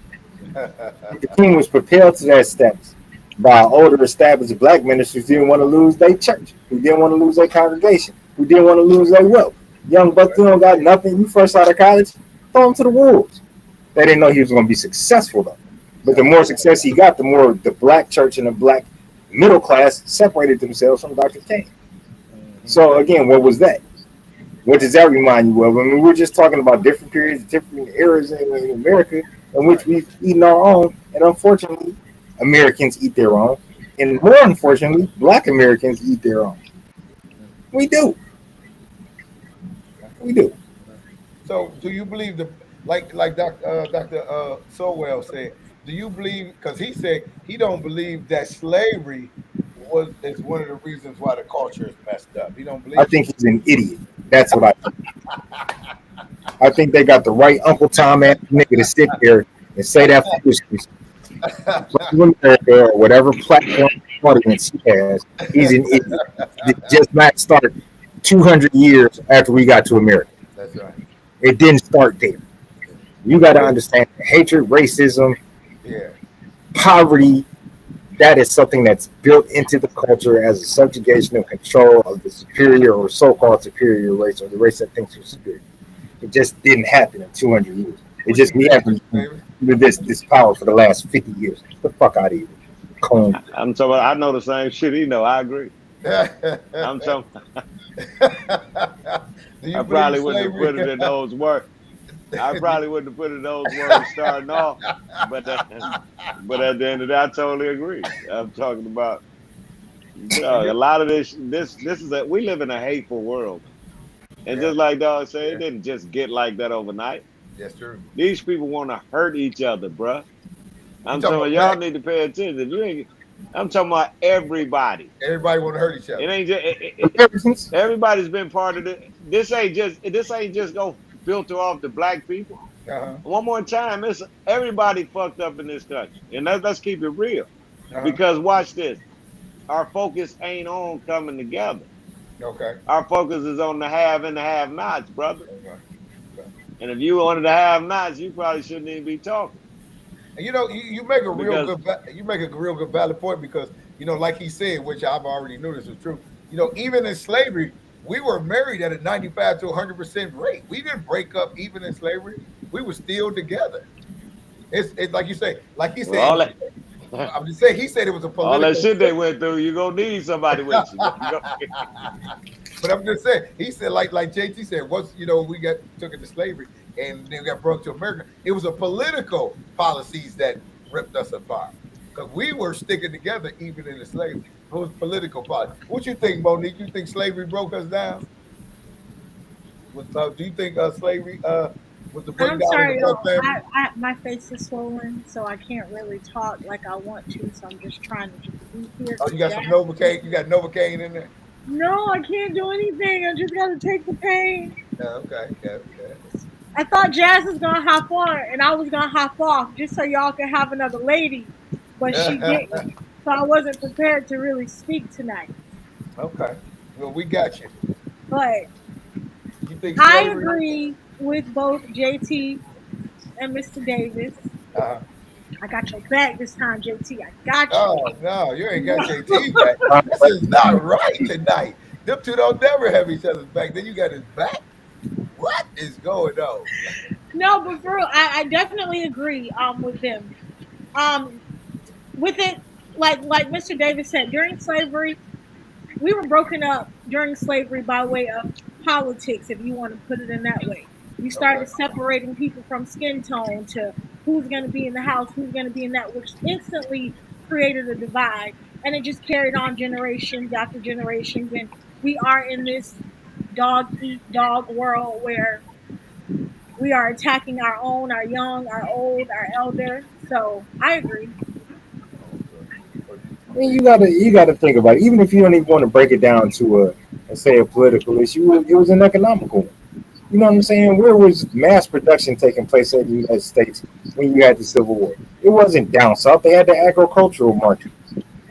Speaker 19: The king was propelled to that status by older established black ministers who didn't want to lose their church, who didn't want to lose their congregation, who didn't want to lose their wealth. Young buck, you don't got nothing. You first out of college, throw him to the wolves. They didn't know he was going to be successful though. But the more success he got, the more the black church and the black middle class separated themselves from Dr. King. So again, what was that? What does that remind you of? I mean, we're just talking about different periods, different eras in America in which we've eaten our own, and unfortunately, Americans eat their own, and more unfortunately, Black Americans eat their own. We do.
Speaker 2: So, do you believe like Dr. Sowell said? Do you believe? Because he said he don't believe that slavery is one of the reasons why the culture is messed up. He don't believe.
Speaker 19: I think he's an idiot. That's what I think. I think they got the right Uncle Tom ass nigga to sit there and say that foolishness. America or whatever platform audience he has, he's an idiot. It just not start 200 years after we got to America.
Speaker 2: That's right.
Speaker 19: It didn't start there. You got to understand hatred, racism, poverty. That is something that's built into the culture as a subjugation and control of the superior or so-called superior race, or the race that thinks you're superior. It just didn't happen in 200 years. It just happened with this power for the last 50 years. Get the fuck out of here. Cone.
Speaker 3: I'm talking about, I know the same shit he know. I agree. I'm talking. I probably wouldn't have put it in those words. I probably wouldn't have put it in those words starting off. But at the end of the day, I totally agree. I'm talking about, you know, a lot of this is we live in a hateful world. And just like Dog said, it didn't just get like that overnight.
Speaker 2: That's true.
Speaker 3: These people want to hurt each other, bruh. I'm talking about y'all need to pay attention. I'm talking about everybody.
Speaker 2: Everybody want to hurt each other.
Speaker 3: It ain't just everybody's been part of it. This ain't just go filter off the black people. One more time, it's everybody fucked up in this country, and let's keep it real. Because watch this, our focus ain't on coming together.
Speaker 2: Okay.
Speaker 3: Our focus is on the have and the have-nots, brother. And if you wanted to have-nots, you probably shouldn't even be talking.
Speaker 2: And you know, you make a real good valid point, because you know, like he said, which I've already knew this was true. You know, even in slavery, we were married at a 95 to 100% rate. We didn't break up even in slavery. We were still together. It's like you say, like he said.
Speaker 3: Well,
Speaker 2: I'm just saying, he said it was a political.
Speaker 3: All that shit they went through, you're gonna need somebody with you.
Speaker 2: But I'm just saying, he said, like JT said, once we took it to slavery and then got brought to America, it was a political policies that ripped us apart. because we were sticking together even in the slavery. It was political party. What you think, Monique? You think slavery broke us down? Do you think slavery was the breakdown?
Speaker 20: I'm sorry,
Speaker 2: of
Speaker 20: y'all.
Speaker 2: the family?
Speaker 20: My face is swollen, so I can't really talk like I want to. So I'm just trying to just be here.
Speaker 2: Oh, you got some Novocaine? You got Novocaine in there?
Speaker 20: No, I can't do anything. I just gotta take the pain.
Speaker 2: Okay.
Speaker 20: I thought Jazz was gonna hop on and I was gonna hop off just so y'all could have another lady, but she didn't. So I wasn't prepared to really speak tonight.
Speaker 2: Okay. Well, we got you.
Speaker 20: But
Speaker 2: You think
Speaker 20: I
Speaker 2: slavery?
Speaker 20: agree with both JT and Mr. Davis. I got your back this time, JT. I got you.
Speaker 2: Oh no, you ain't got JT back. This is not right tonight. Them two don't never have each other's back. Then you got his back. What is going on?
Speaker 20: No, but for real, I definitely agree with them. With it, like Mr. Davis said, during slavery, we were broken up during slavery by way of politics, if you want to put it in that way. You started separating people from skin tone to who's going to be in the house, who's going to be in that, which instantly created a divide. And it just carried on generations after generations. And we are in this dog-eat-dog world where we are attacking our own, our young, our old, our elder. So I agree.
Speaker 19: I mean, you gotta think about it. Even if you don't even want to break it down to let's say a political issue, it was an economical one. You know what I'm saying? Where was mass production taking place in the United States when you had the Civil War? It wasn't down south. They had the agricultural market.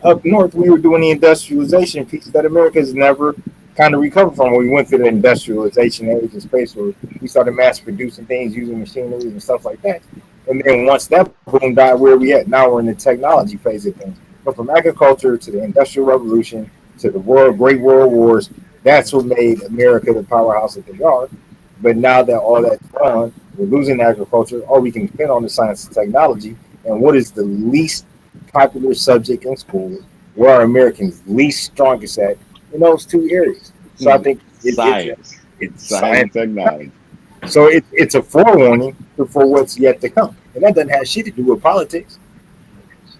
Speaker 19: Up north, we were doing the industrialization piece that America's never kind of recovered from. When we went through the industrialization age and space where we started mass producing things using machinery and stuff like that. And then once that boom died, where we at? Now we're in the technology phase of things. But from agriculture to the Industrial Revolution to the Great World Wars, that's what made America the powerhouse that they are. But now that all that's gone, we're losing agriculture. All we can depend on the science and technology. And what is the least popular subject in schools? Where are Americans least strongest at? In those two areas. So I think it's science
Speaker 3: and technology.
Speaker 19: So it's a forewarning for what's yet to come. And that doesn't have shit to do with politics.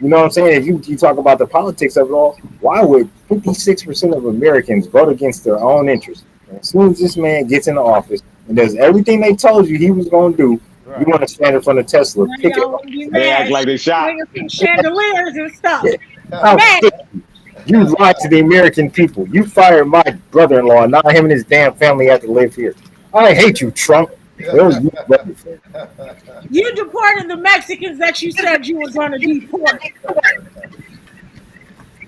Speaker 19: You know what I'm saying? If you talk about the politics of it all, why would 56% of Americans vote against their own interests? And as soon as this man gets in the office and does everything they told you he was going to do, you want to stand in front of Tesla, pick it.
Speaker 3: They act like they shot.
Speaker 20: Chandeliers and stuff.
Speaker 19: You lied to the American people. You fired my brother-in-law, and now him and his damn family have to live here. I hate you, Trump.
Speaker 20: You deported the Mexicans that you said you was going to deport.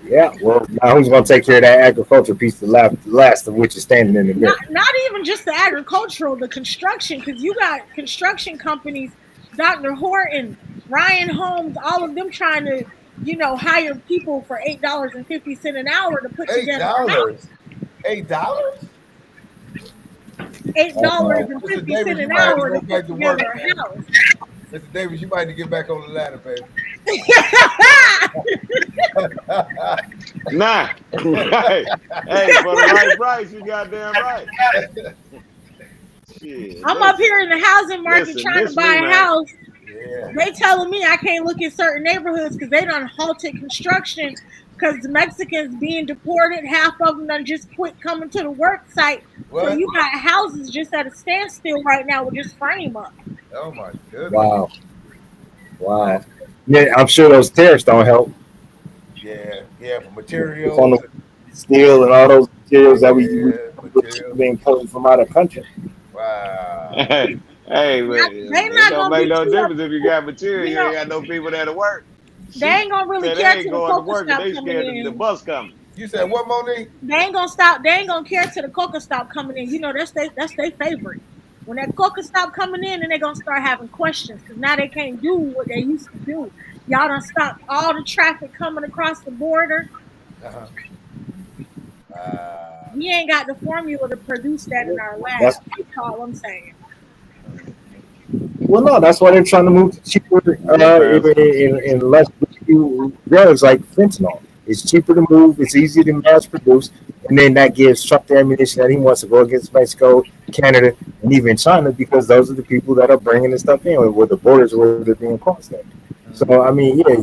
Speaker 19: Yeah, well, now who's going to take care of that agriculture piece, the last of which is standing in the middle?
Speaker 20: Not even just the agricultural, the construction, because you got construction companies, Dr. Horton, Ryan Holmes, all of them trying to, hire people for $8.50 an hour to put together a house.
Speaker 2: $8?
Speaker 20: $8.50 an hour to put together a house.
Speaker 2: Mr. Davis, you might need to get back on the ladder, baby.
Speaker 3: Nah. Hey, for the right price, you goddamn right. Shit,
Speaker 20: I'm up here in the housing market trying to buy a house. Yeah. They telling me I can't look at certain neighborhoods because they done halted construction because the Mexicans being deported. Half of them done just quit coming to the work site. What? So you got houses just at a standstill right now with just frame up.
Speaker 2: Oh my goodness.
Speaker 19: Wow. Yeah, I'm sure those tariffs don't help.
Speaker 2: Yeah, for materials.
Speaker 19: Steel and all those materials that we being imported from out of the country.
Speaker 2: Wow.
Speaker 3: Hey, man, it don't make no difference if you got material. You ain't got no people there to work.
Speaker 20: They ain't gonna really care till the coca stop
Speaker 3: they
Speaker 20: coming in.
Speaker 3: The bus coming.
Speaker 2: You said what, Monique?
Speaker 20: They ain't gonna stop. They ain't gonna care till the coca stop coming in. That's their favorite. When that coca stop coming in, then they're gonna start having questions because now they can't do what they used to do. Y'all done stopped all the traffic coming across the border. We ain't got the formula to produce that in our lab. That's all I'm saying.
Speaker 19: Well, no, that's why they're trying to move to cheaper in less drugs like fentanyl. It's cheaper to move. It's easier to mass produce. And then that gives Trump the ammunition that he wants to go against Mexico, Canada, and even China because those are the people that are bringing the stuff in where the borders where they're being crossed at. So I mean, yeah,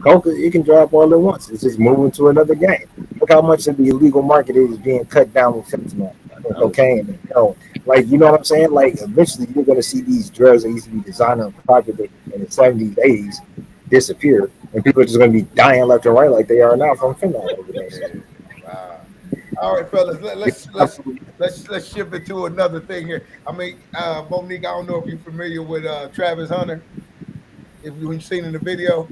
Speaker 19: coke it can drop all at once. It's just moving to another game. Look how much of the illegal market is being cut down with fentanyl and cocaine and heroin. Like, you know what I'm saying? Like, eventually you're gonna see these drugs that used to be designer and popular in the 70s, 80s disappear, and people are just gonna be dying left and right like they are now from fentanyl overdose.
Speaker 2: Wow. All right, fellas, let's shift it to another thing here. I mean, Monique, I don't know if you're familiar with Travis Hunter. If you've seen in the video.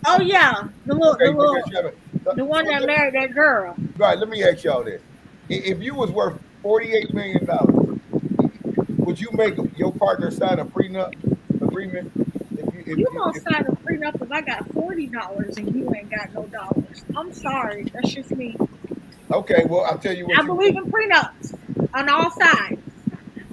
Speaker 20: Oh yeah, the one that married that girl.
Speaker 2: Right. Let me ask y'all this: if you was worth $48 million, would you make your partner sign a prenup agreement?
Speaker 20: You gonna sign a prenup if I got $40 and you ain't got no dollars? I'm sorry, that's just me.
Speaker 2: Okay, well I'll tell you what.
Speaker 20: I believe in prenups on all sides.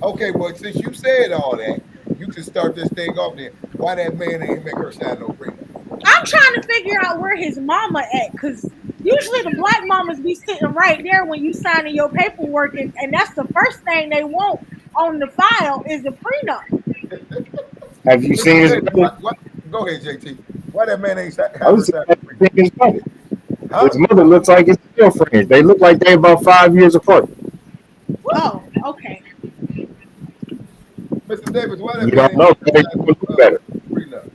Speaker 2: Okay, well since you said all that, you can start this thing off then. Why that man ain't make her sign no prenup?
Speaker 20: I'm trying to figure out where his mama at, because usually the black mamas be sitting right there when you signing your paperwork, and that's the first thing they want on the file is a prenup.
Speaker 19: Have you seen his?
Speaker 2: Go ahead, JT. Why that man ain't
Speaker 19: his mother? His mother looks like his girlfriend. They look like they're about 5 years apart.
Speaker 20: Oh, okay.
Speaker 2: Mr. Davis, why that
Speaker 19: You
Speaker 2: man
Speaker 19: don't know.
Speaker 2: ain't
Speaker 19: They look better.
Speaker 2: prenup?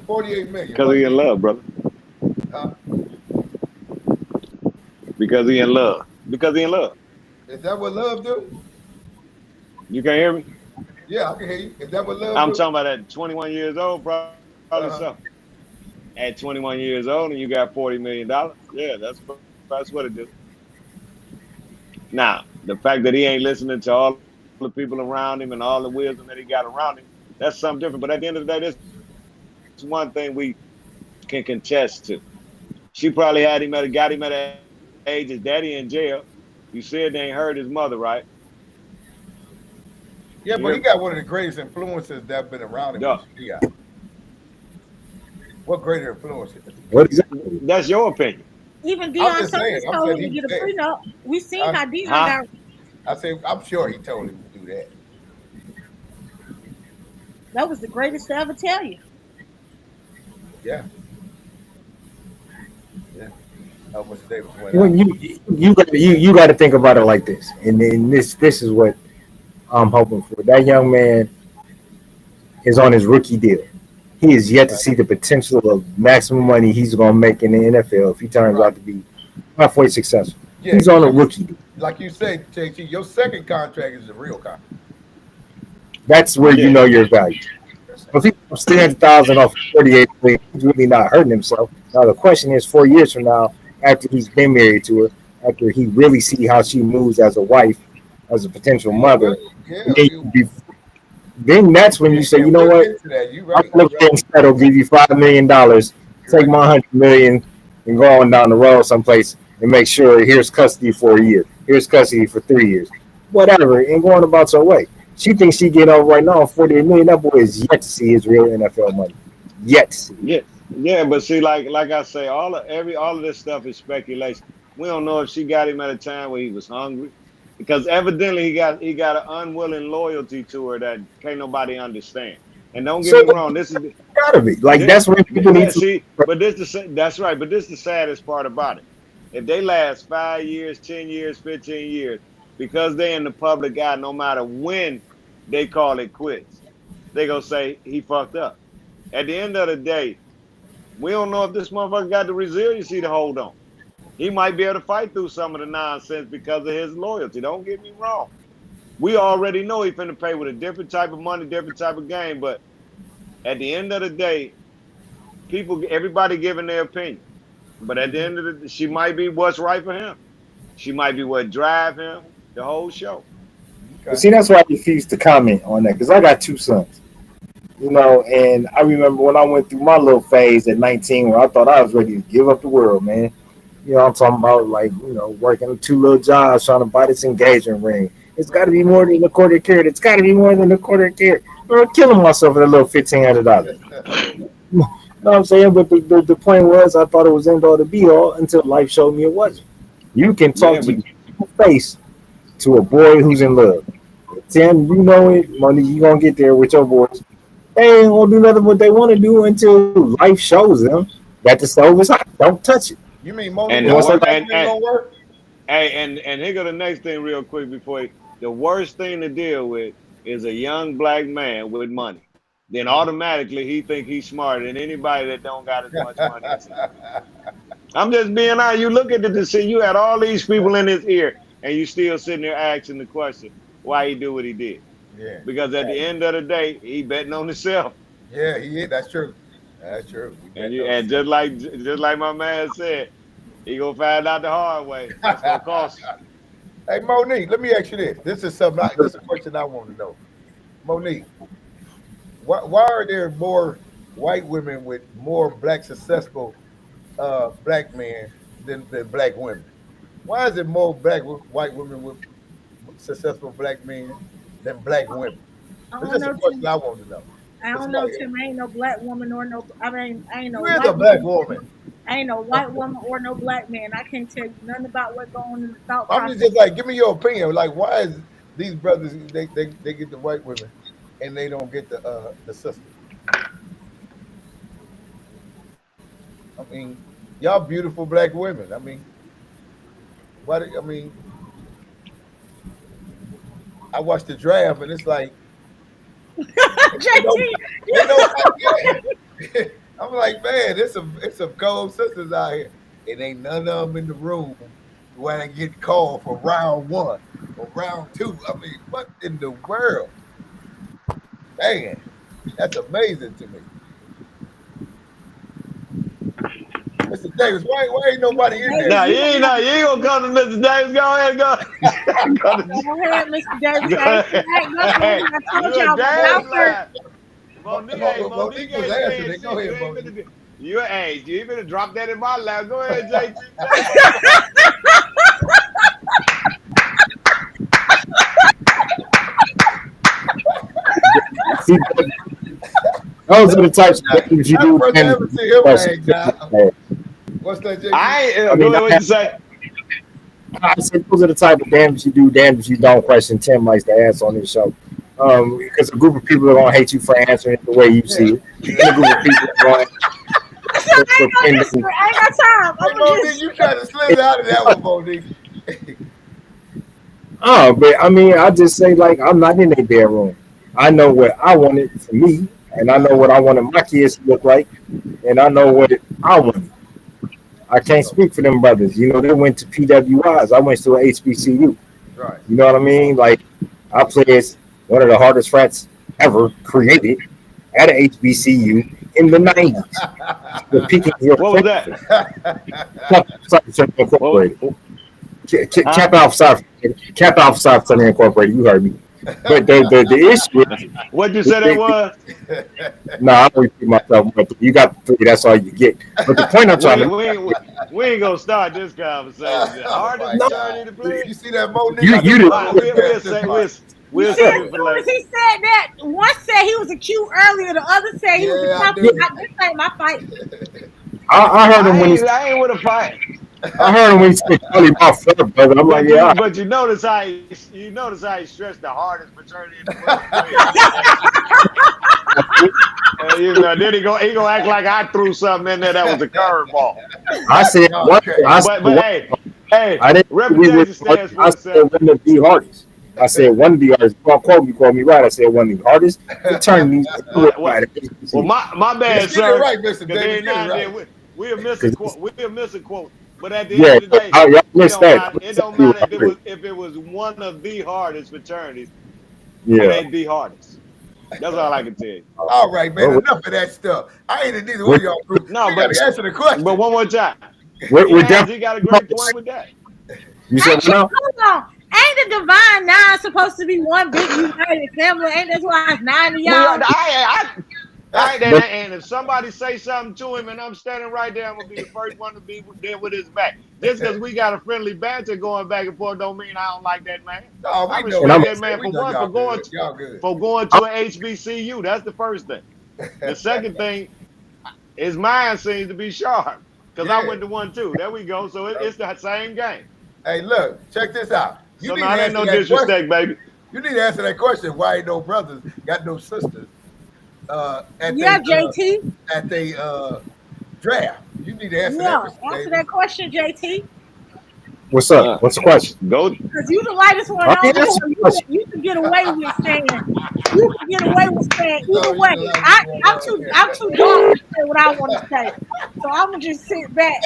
Speaker 2: 48 million.
Speaker 3: Because he in love, brother. Because he in love. Because he in love.
Speaker 2: Is that what love do?
Speaker 3: You can't hear me?
Speaker 2: Yeah, I can hear you. Is that what love
Speaker 3: I'm
Speaker 2: do?
Speaker 3: talking about at 21 years old, probably so. At 21 years old and you got $40 million, yeah, that's what it do. Now, the fact that he ain't listening to all the people around him and all the wisdom that he got around him, that's something different. But at the end of the day, this is one thing we can contest to. She probably got him at an age his daddy in jail. You said they ain't heard his mother, right?
Speaker 2: Yeah, but he got one of the greatest influences that have been around him. Yeah. What greater influence?
Speaker 19: What exactly?
Speaker 3: That's your opinion.
Speaker 20: Even Deion Sanders told him to get a prenup. We seen how Deion got.
Speaker 2: I say, I'm sure he told him to do that.
Speaker 20: That was the greatest to ever tell you.
Speaker 2: Yeah. Yeah. Mr. Davis went
Speaker 19: When you got to think about it like this, and then this is what I'm hoping for. That young man is on his rookie deal. He is yet to see the potential of maximum money he's going to make in the NFL if he turns out to be halfway successful. Yeah, he's on a rookie deal.
Speaker 2: Like you said, JT, your second contract is the real contract.
Speaker 19: That's where you know your value. If he's $300,000 off 48, he's really not hurting himself. Now the question is, 4 years from now, after he's been married to her, after he really see how she moves as a wife, as a potential mother, then that's when you say, you know what? I'm gonna instead of give you $5 million, take my $100 million and go on down the road someplace and make sure here's custody for a year, here's custody for 3 years, whatever, and going about your way. She thinks she get over right now $48 million. That boy is yet to see his real NFL money. Yet to see.
Speaker 3: Yeah, but see, like I say, all of this stuff is speculation. We don't know if she got him at a time where he was hungry. Because evidently he got an unwilling loyalty to her that can't nobody understand. And don't get me wrong, this is
Speaker 19: gotta be like that's when people need to
Speaker 3: see. But that's right. But this is the saddest part about it. If they last 5 years, 10 years, 15 years, because they in the public eye, no matter when they call it quits, they gonna say he fucked up. At the end of the day, we don't know if this motherfucker got the resiliency to hold on. He might be able to fight through some of the nonsense because of his loyalty. Don't get me wrong. We already know he's finna pay with a different type of money, different type of game. But at the end of the day, everybody giving their opinion. But at the end of the day, she might be what's right for him. She might be what drive him the whole show.
Speaker 19: Okay. See, that's why I refuse to comment on that because I got 2 sons. You know, and I remember when I went through my little phase at 19 where I thought I was ready to give up the world, man. You know, I'm talking about like, you know, working 2 little jobs trying to buy this engagement ring. It's got to be more than a quarter carat. It's got to be more than a quarter carat. I'm killing myself with a little $1,500. You know what I'm saying? But the point was, I thought it was end all to be all until life showed me it wasn't. You can talk to your face to a boy who's in love. Tim, you know it, Monique. You gonna get there with your boys. They ain't gonna do nothing what they want to do until life shows them that the stove is hot. Don't touch it.
Speaker 2: You mean Monique?
Speaker 3: And,
Speaker 2: You
Speaker 3: the
Speaker 2: want
Speaker 3: wor-
Speaker 2: something gonna work?
Speaker 3: and here go the next thing real quick before the worst thing to deal with is a young black man with money. Then automatically he think he's smarter than anybody that don't got as much money as him. I'm just being honest. You look at the decision. You had all these people in his ear, and you still sitting there asking the question why he do what he did.
Speaker 2: Yeah.
Speaker 3: Because at the end of the day, he betting on himself.
Speaker 2: Yeah, he is. That's true. That's true.
Speaker 3: And just like my man said, he gonna find out the hard way. It's gonna cost you.
Speaker 2: Hey Monique, let me ask you this. This is a question I want to know. Monique, why are there more white women with more black successful black men than black women? Why is it more white women with successful black men than black women? This is a question I want to know.
Speaker 20: I don't know, Tim. I ain't no black woman or no. I ain't no.
Speaker 2: Where's
Speaker 20: white
Speaker 2: a black woman?
Speaker 20: I ain't no white woman or no black man. I can't tell you nothing about what's going on in the thought
Speaker 2: I'm
Speaker 20: process.
Speaker 2: just like, give me your opinion. Like, why is these brothers they get the white women and they don't get the sister? I mean, y'all beautiful black women. I mean, I watched the draft and it's like, I'm like, man, it's some cold sisters out here. It ain't none of them in the room when I get called for round 1 or round 2. I mean, what in the world? Man, that's amazing to me. Mr. Davis, why ain't nobody in there?
Speaker 3: Nah, you ain't gonna come to Mr. Davis. Go ahead, go.
Speaker 20: Go ahead, Mr. Davis. I told y'all about
Speaker 2: Monique was answering it. Go ahead, Monique.
Speaker 3: You ain't gonna drop that in my lap. Go ahead, JT.
Speaker 19: Those are the types of things you do.
Speaker 2: What's that, JT?
Speaker 3: What you say?
Speaker 19: I said those are the type of damage you do, damage you don't question. Tim likes to answer on this show. Because a group of people are gonna hate you for answering it the way you see it. And a group of people are going
Speaker 20: I ain't got time.
Speaker 2: Hey, Monique, you trying to slip out of that one, Monique.
Speaker 19: But I mean, I just say, like, I'm not in their bedroom. I know what I wanted for me, and I know what I wanted my kids to look like, and I know what I wanted. I can't speak for them brothers. You know, they went to PWIs. I went to an HBCU.
Speaker 2: Right.
Speaker 19: You know what I mean? Like, I played one of the hardest frats ever created at an HBCU in the 90s. The peaking
Speaker 3: what was that?
Speaker 19: Incorporated. Cap Alpha South Southern Incorporated. You heard me. But the issue is,
Speaker 3: what'd you say that was?
Speaker 19: No, I don't repeat myself. But you got 3. That's all you get. But the point I'm trying to
Speaker 3: we ain't gonna start this conversation. Hardest attorney to play.
Speaker 2: You see that, Monique?
Speaker 3: We'll
Speaker 20: see it for later. He said that. One said he was a Q earlier. The other said he was a tough. This ain't my fight.
Speaker 19: I heard him when he.
Speaker 3: I ain't with a fight.
Speaker 19: I heard him when he said Charlie Boss, brother. I'm like, yeah.
Speaker 3: But you notice how he stressed the hardest fraternity in the world. Then he gonna act like I threw something in there that was a curveball.
Speaker 19: I said what?
Speaker 3: Hey,
Speaker 19: I didn't. I said one of the hardest. I said one of the hardest. Quote me right. I said one of the hardest fraternities.
Speaker 3: Well, my bad, sir.
Speaker 2: Right, Mr. Davis.
Speaker 3: We'll miss a quote. But at the end of the day, it don't matter if it was one of the hardest fraternities.
Speaker 19: Yeah.
Speaker 3: It ain't the hardest. That's all I can tell you.
Speaker 2: All right, man. Enough of that stuff. I ain't in neither one of y'all groups.
Speaker 3: No,
Speaker 2: but answer the question.
Speaker 3: But one more time. He got a great point with that.
Speaker 19: You said no?
Speaker 20: Hold on. Ain't the Divine Nine supposed to be one big united family? Ain't that's why it's 9 of y'all?
Speaker 3: And if somebody say something to him and I'm standing right there, I'm gonna be the first one to be there with his back. Just because we got a friendly banter going back and forth don't mean I don't like that man.
Speaker 2: No,
Speaker 3: I respect that man for going to an HBCU. That's the first thing. The second thing is mine seems to be sharp because I went to one too. There we go. So it's the same game.
Speaker 2: Hey, look, check this out.
Speaker 3: So now ain't no disrespect, baby.
Speaker 2: You need to answer that question. Why ain't no brothers got no sisters? At
Speaker 20: JT.
Speaker 2: At the draft. You need to answer
Speaker 20: Yeah,
Speaker 2: that.
Speaker 20: answer that question, JT.
Speaker 19: What's up? What's the question?
Speaker 3: Go.
Speaker 20: Because you the lightest one
Speaker 19: Oh,
Speaker 20: on
Speaker 19: yeah,
Speaker 20: here.
Speaker 19: that's the question.
Speaker 20: You can get away with saying. You can get away with saying either way. I'm too dark to say what I want to say. So I'm gonna just sit back.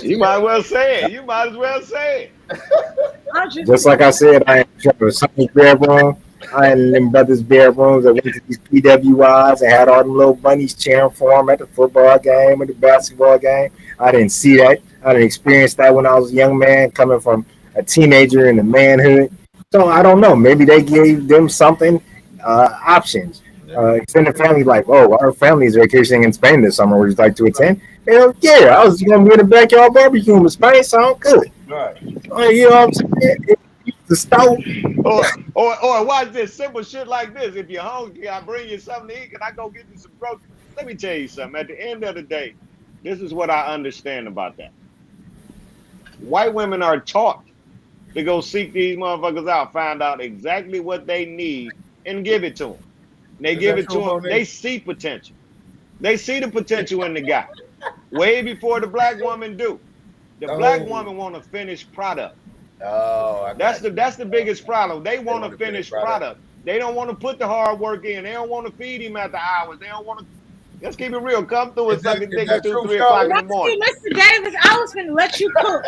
Speaker 3: You might as well say it. You might as well say it.
Speaker 19: Just like I said, I ain't trying to Sonny's bedroom. I ain't in them brothers' bedrooms. I went to these PWIs and had all them little bunnies cheering for them at the football game or the basketball game. I didn't see that. I didn't experience that when I was a young man coming from a teenager into manhood. So I don't know. Maybe they gave them something, options. Extended family, like, oh, our family is vacationing in Spain this summer. Would you like to attend? Hell yeah. I was going to be in the backyard barbecue in Spain. Sound good.
Speaker 2: Right.
Speaker 19: You know what I'm saying? The stove.
Speaker 3: Or watch this simple shit like this. If you're hungry, I bring you something to eat. Can I go get you some groceries? Let me tell you something. At the end of the day, this is what I understand about that. White women are taught to go seek these motherfuckers out, find out exactly what they need, and give it to them. They give it to them. They see potential. They see the potential in the guy. Way before the black woman do. The black woman want a finished product.
Speaker 2: Oh,
Speaker 3: that's the biggest problem. They want a finished product. They don't want to put the hard work in. They don't want to feed him after hours. They don't want to. Let's keep it real. Come through and suck a dick until 3 o'clock in the morning.
Speaker 20: Mr. Davis, I was finna let you cook.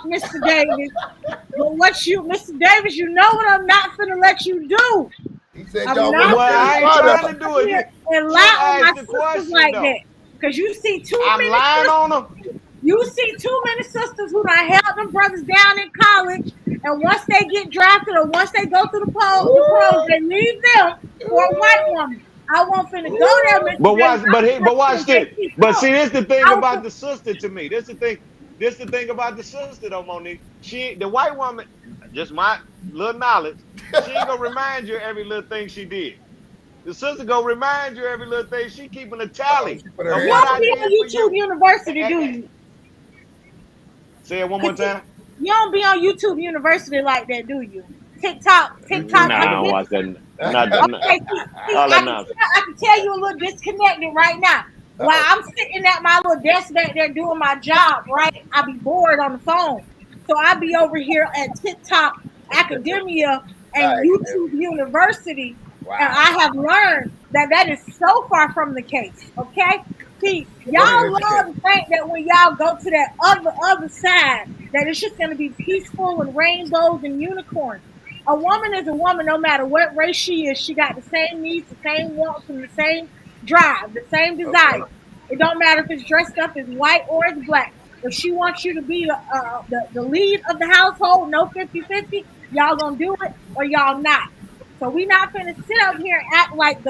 Speaker 20: Mr. Davis. But Mr. Davis, you know what I'm not finna let you do.
Speaker 2: He said,
Speaker 20: I'm
Speaker 2: y'all
Speaker 20: not
Speaker 3: I ain't trying to do it.
Speaker 20: And lie on my sisters like that. Because you see too many.
Speaker 3: I'm lying on them.
Speaker 20: You see too many sisters who done held them brothers down in college, and once they get drafted or once they go through the pros, they leave them for a white woman. I won't finna go there, Mr.
Speaker 3: But watch this. But see, this the thing about the sister to me. This the thing about the sister though, Monique. The white woman, just my little knowledge, she ain't gonna remind you of every little thing she did. The sister gonna remind you of every little thing. She keeping a tally.
Speaker 20: You don't be on YouTube University, do you?
Speaker 3: Say it one more time.
Speaker 20: You don't be on YouTube University like that, do you? TikTok.
Speaker 3: Nah, I don't watch that.
Speaker 20: Okay, I can tell you a little disconnected right now. While I'm sitting at my little desk back there doing my job, right? I be bored on the phone. So I be over here at TikTok, Academia, and YouTube University. Wow. And I have learned that is so far from the case, okay? See, y'all love to think that when y'all go to that other side, that it's just going to be peaceful and rainbows and unicorns. A woman is a woman no matter what race she is. She got the same needs, the same wants, and the same drive, the same desire. It don't matter if it's dressed up as white or as black. If she wants you to be the lead of the household, no 50-50, y'all going to do it or y'all not. So we not going to sit up here and act like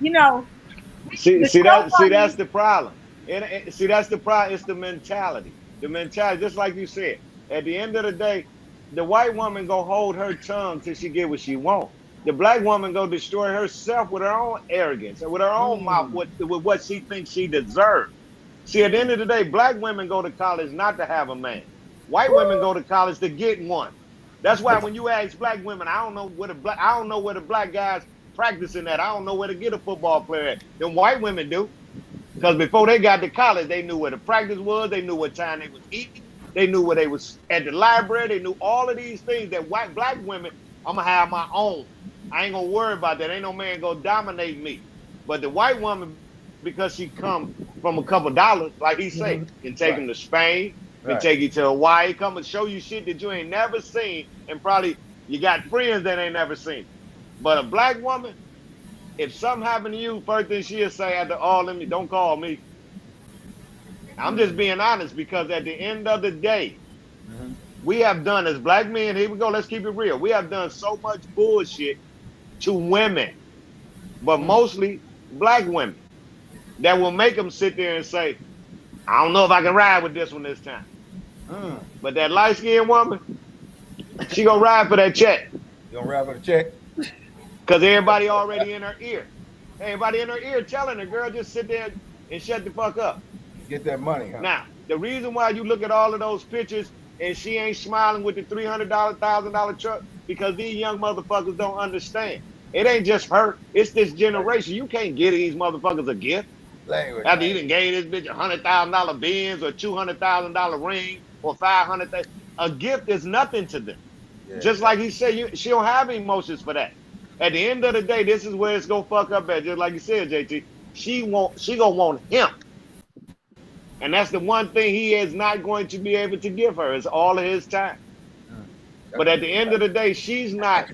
Speaker 20: you know.
Speaker 3: See, that's the problem. See, that's the problem. It's the mentality. The mentality, just like you said. At the end of the day, the white woman go hold her tongue till she get what she want. The black woman go destroy herself with her own arrogance and with her own mouth with what she thinks she deserves. See, at the end of the day, black women go to college not to have a man. White women go to college to get one. That's why when you ask black women, I don't know where the black guys practicing at. I don't know where to get a football player at. Them white women do. Because before they got to college, they knew where the practice was. They knew what time they was eating. They knew where they was at the library. They knew all of these things that black women, I'm going to have my own. I ain't going to worry about that. Ain't no man going to dominate me. But the white woman, because she come from a couple dollars, like he say, can take him to Spain, can take you to Hawaii, come and show you shit that you ain't never seen, and probably you got friends that ain't never seen. But a black woman, if something happened to you, first thing she'll say after all of me, don't call me. I'm just being honest, because at the end of the day, we have done as black men, here we go, let's keep it real. We have done so much bullshit to women, but mostly black women, that will make them sit there and say, I don't know if I can ride with this one this time. But that light-skinned woman, she gonna ride for that check.
Speaker 2: You gonna ride for the check?
Speaker 3: Because everybody already in her ear. Everybody in her ear telling her, girl, just sit there and shut the fuck up.
Speaker 2: Get that money, huh?
Speaker 3: Now, The reason why you look at all of those pictures and she ain't smiling with the $300, $1,000 truck, because these young motherfuckers don't understand. It ain't just her, it's this generation. You can't get these motherfuckers a gift. After you done gave this bitch $100,000 Benz or $200,000 ring or $500,000, a gift is nothing to them. Yeah. Just like he said, she don't have emotions for that. At the end of the day, this is where it's gonna fuck up at. Just like you said, JT, she gonna want him. And that's the one thing he is not going to be able to give her, is all of his time. But at the end of the day, she's not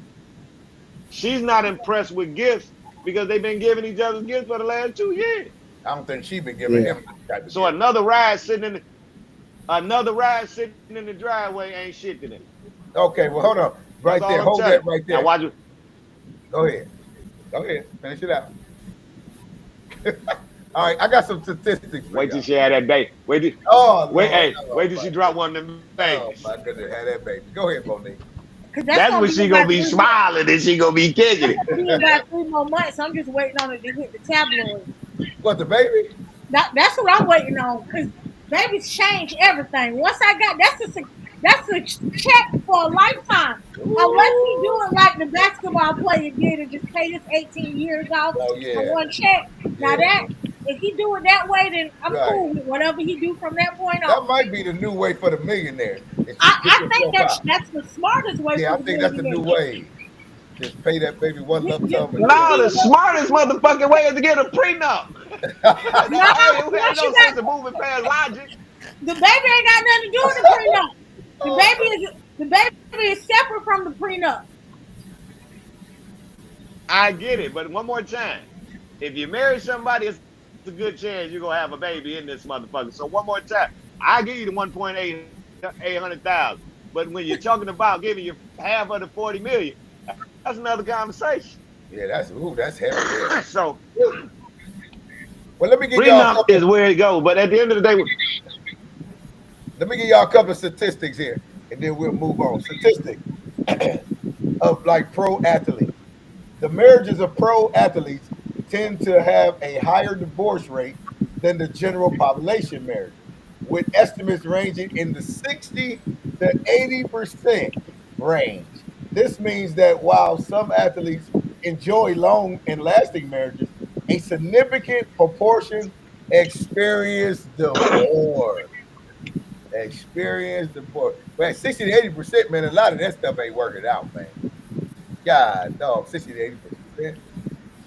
Speaker 3: impressed with gifts because they've been giving each other gifts for the last 2 years.
Speaker 2: I don't think she's been giving him.
Speaker 3: So another ride sitting in the driveway ain't shit to them.
Speaker 2: Okay, well hold on, right there, hold that right there.
Speaker 3: Now watch it.
Speaker 2: Go ahead, finish it out. All right, I got some statistics.
Speaker 3: Wait till she had that baby. Wait till she drop one of them babies.
Speaker 2: Oh my goodness, had that baby. Go ahead, Monique.
Speaker 3: That's when she gonna be smiling and she gonna be kicking it.
Speaker 20: It's been about 3 more months. I'm just waiting on it to hit the tabloid.
Speaker 2: What, the baby?
Speaker 20: That's what I'm waiting on, because babies change everything. Once I got that's a check for a lifetime. Unless he do it like the basketball player did and just pay his 18 years off for one check. Now that, if he do it that way, then I'm cool with whatever he do from that point on.
Speaker 2: That might be the new way for the millionaires.
Speaker 20: I think that's the smartest way.
Speaker 2: Yeah, I think that's the new way. Just pay that baby one lump sum.
Speaker 3: No, the smartest motherfucking way is to get a prenup. No sense of moving past logic.
Speaker 20: The baby ain't got nothing to do with the prenup. The baby is separate from the prenup.
Speaker 3: I get it, but one more time, if you marry somebody, it's a good chance you're gonna have a baby in this motherfucker. So one more time, I give you the 1,800,000. But when you're talking about giving you half of the 40 million, that's another conversation.
Speaker 2: Yeah, that's heavy.
Speaker 3: So,
Speaker 2: well, let me give y'all
Speaker 3: is where it goes. But at the end of the day,
Speaker 2: let me give y'all a couple of statistics here, and then we'll move on. Statistics of like pro athletes. The marriages of pro athletes tend to have a higher divorce rate than the general population marriage, with estimates ranging in the 60 to 80% range. This means that while some athletes enjoy long and lasting marriages, a significant proportion experience divorce. Man, 60 to 80%, man, a lot of that stuff ain't working out, man. God, dog, 60 to 80%.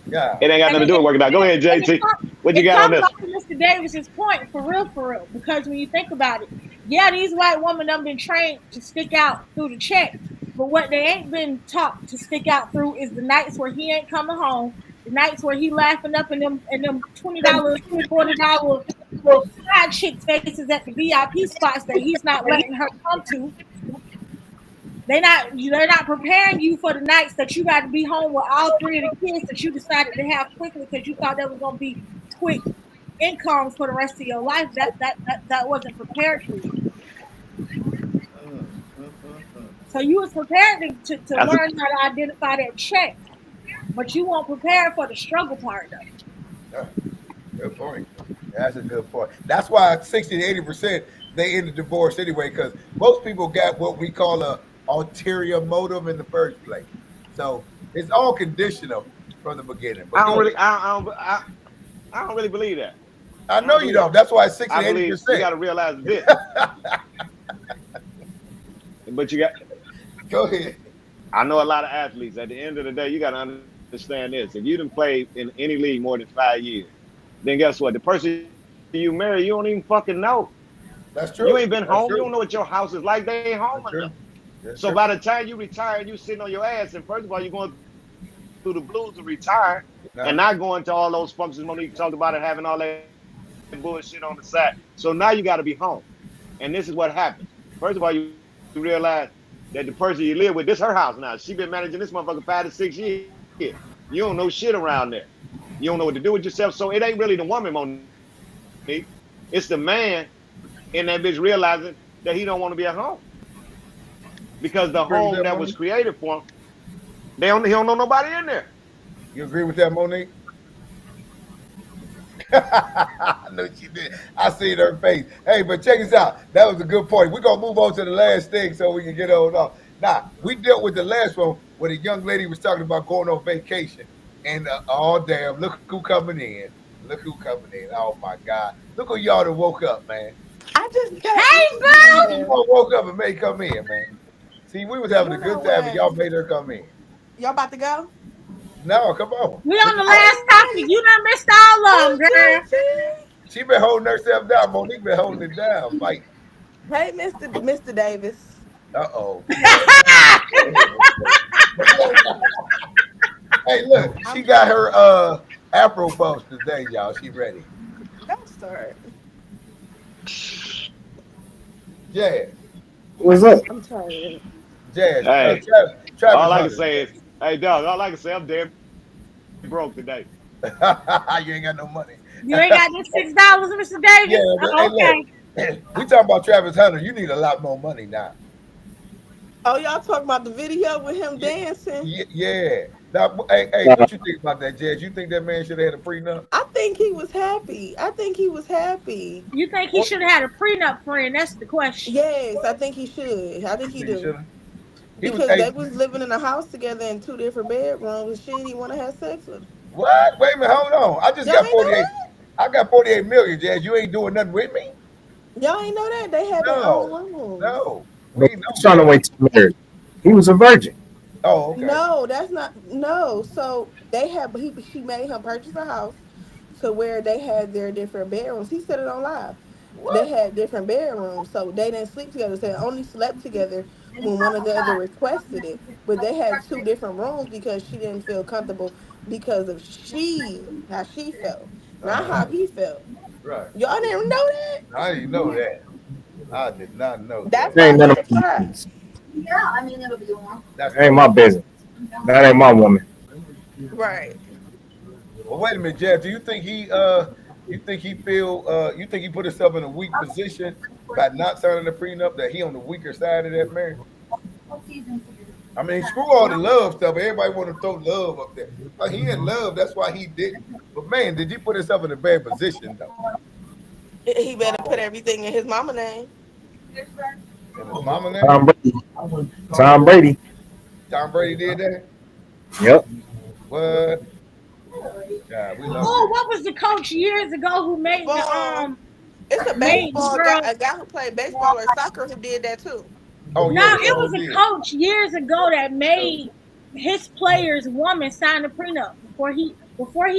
Speaker 2: God.
Speaker 3: It ain't got nothing to do with working out. Go ahead, JT. What you got on this?
Speaker 20: Mr. Davis's point, for real. Because when you think about it, yeah, these white women have been trained to stick out through the check. But what they ain't been taught to stick out through is the nights where he ain't coming home, the nights where he laughing up in them $20, $40 side chick faces at the VIP spots that he's not letting her come to. They're not preparing you for the nights that you got to be home with all 3 of the kids that you decided to have quickly because you thought that was going to be quick incomes for the rest of your life. That wasn't prepared for you. So you was prepared to learn how to identify that check, but you weren't prepared for the struggle part of it.
Speaker 2: Yeah, good point. That's a good point. That's why 60 to 80% they end the divorce anyway, because most people got what we call a ulterior motive in the first place. So it's all conditional from the beginning. But
Speaker 3: I don't really believe that.
Speaker 2: I know you don't. That's why it's 60 to 80%.
Speaker 3: You got to realize this. But you got.
Speaker 2: Go ahead.
Speaker 3: I know a lot of athletes. At the end of the day, you got to understand this. If you didn't play in any league more than 5 years, then guess what? The person you marry, you don't even fucking know.
Speaker 2: That's true.
Speaker 3: You ain't been home. You don't know what your house is like. They ain't home enough. So by the time you retire, you sitting on your ass, and first of all, you're going through the blues to retire, and not going to all those functions Monique talked about and having all that bullshit on the side. So now you got to be home. And this is what happens. First of all, you realize that the person you live with, this her house now. She been managing this motherfucker 5 to 6 years. You don't know shit around there. You don't know what to do with yourself. So it ain't really the woman, Monique. It's the man in that bitch realizing that he don't want to be at home. Because the home that was created for him, he don't know nobody in there.
Speaker 2: You agree with that, Monique? I know she did. I seen her face. Hey, but check this out. That was a good point. We're gonna move on to the last thing so we can get on off. Now, we dealt with the last one where the young lady was talking about going on vacation. And oh damn, look who coming in. Look who coming in. Oh my God. Look who y'all that woke up, man.
Speaker 10: I just
Speaker 2: Hey, bro! Woke up and made come in, man. See, we was having a good time and y'all made her come in.
Speaker 10: Y'all about to go?
Speaker 2: No, come on.
Speaker 20: We on the last topic. You done missed all of them, girl.
Speaker 2: She been holding herself down. Monique been holding it down. Fight.
Speaker 10: Hey, Mr. Davis.
Speaker 2: Uh-oh. Hey, look, she got her Afro bumps today, y'all. She ready.
Speaker 10: Don't start.
Speaker 2: Jazz.
Speaker 19: What's up?
Speaker 10: I'm tired.
Speaker 2: Jazz.
Speaker 3: Hey,
Speaker 2: Travis
Speaker 3: all I can
Speaker 2: Hunter.
Speaker 3: say is, hey, dog, all I can say, I'm damn broke today.
Speaker 2: You ain't got no money.
Speaker 20: You ain't got this $6, Mr. Davis?
Speaker 2: Yeah, but,
Speaker 20: Oh, okay.
Speaker 2: hey, look, we talking about Travis Hunter. You need a lot more money now.
Speaker 10: Oh, y'all talking about the video with him dancing?
Speaker 2: Yeah. Now, hey, what you think about that, Jazz? You think that man should have had a prenup?
Speaker 10: I think he was happy.
Speaker 20: You think he should have had a prenup, friend? That's the question.
Speaker 10: Yes, I think he should. I think he do. Because they was living in a house together in 2 different bedrooms. Shit, he want to have sex with him.
Speaker 2: What? Wait a minute, hold on. I just
Speaker 10: Y'all
Speaker 2: got
Speaker 10: ain't know
Speaker 2: 48. I got 48 million, Jazz. You ain't doing nothing with me?
Speaker 10: Y'all ain't know that? They had their own rooms.
Speaker 2: No.
Speaker 19: He's trying to wait to get married. He was a virgin.
Speaker 2: Oh, okay.
Speaker 10: No, that's not. No, so they had. She made him purchase a house to where they had their different bedrooms. He said it on live. They had different bedrooms, so they didn't sleep together. So they only slept together when one of the other requested it. But they had 2 different rooms because she didn't feel comfortable because of how she felt, not how he felt.
Speaker 2: Right.
Speaker 10: Y'all didn't know that?
Speaker 2: I didn't know that. I did not know
Speaker 10: That's
Speaker 19: That ain't none of my business. That ain't my business. That ain't my woman.
Speaker 10: Right.
Speaker 2: Well, wait a minute, Jazz. Do you think he you think he put himself in a weak position by not signing the prenup, that he on the weaker side of that marriage? I mean, screw all the love stuff. Everybody want to throw love up there. But he in love, that's why he didn't. But man, did you put himself in a bad position though?
Speaker 10: He better put everything in his mama name.
Speaker 2: In his mama name?
Speaker 19: Tom Brady. Tom Brady.
Speaker 2: Tom Brady did that?
Speaker 19: Yep.
Speaker 2: What? God, we love
Speaker 20: Oh, what was the coach years ago who made the
Speaker 10: It's a baseball guy, a guy who played baseball or soccer who did that too.
Speaker 2: Oh,
Speaker 20: no, it was a coach years ago that made his players' woman sign a prenup before he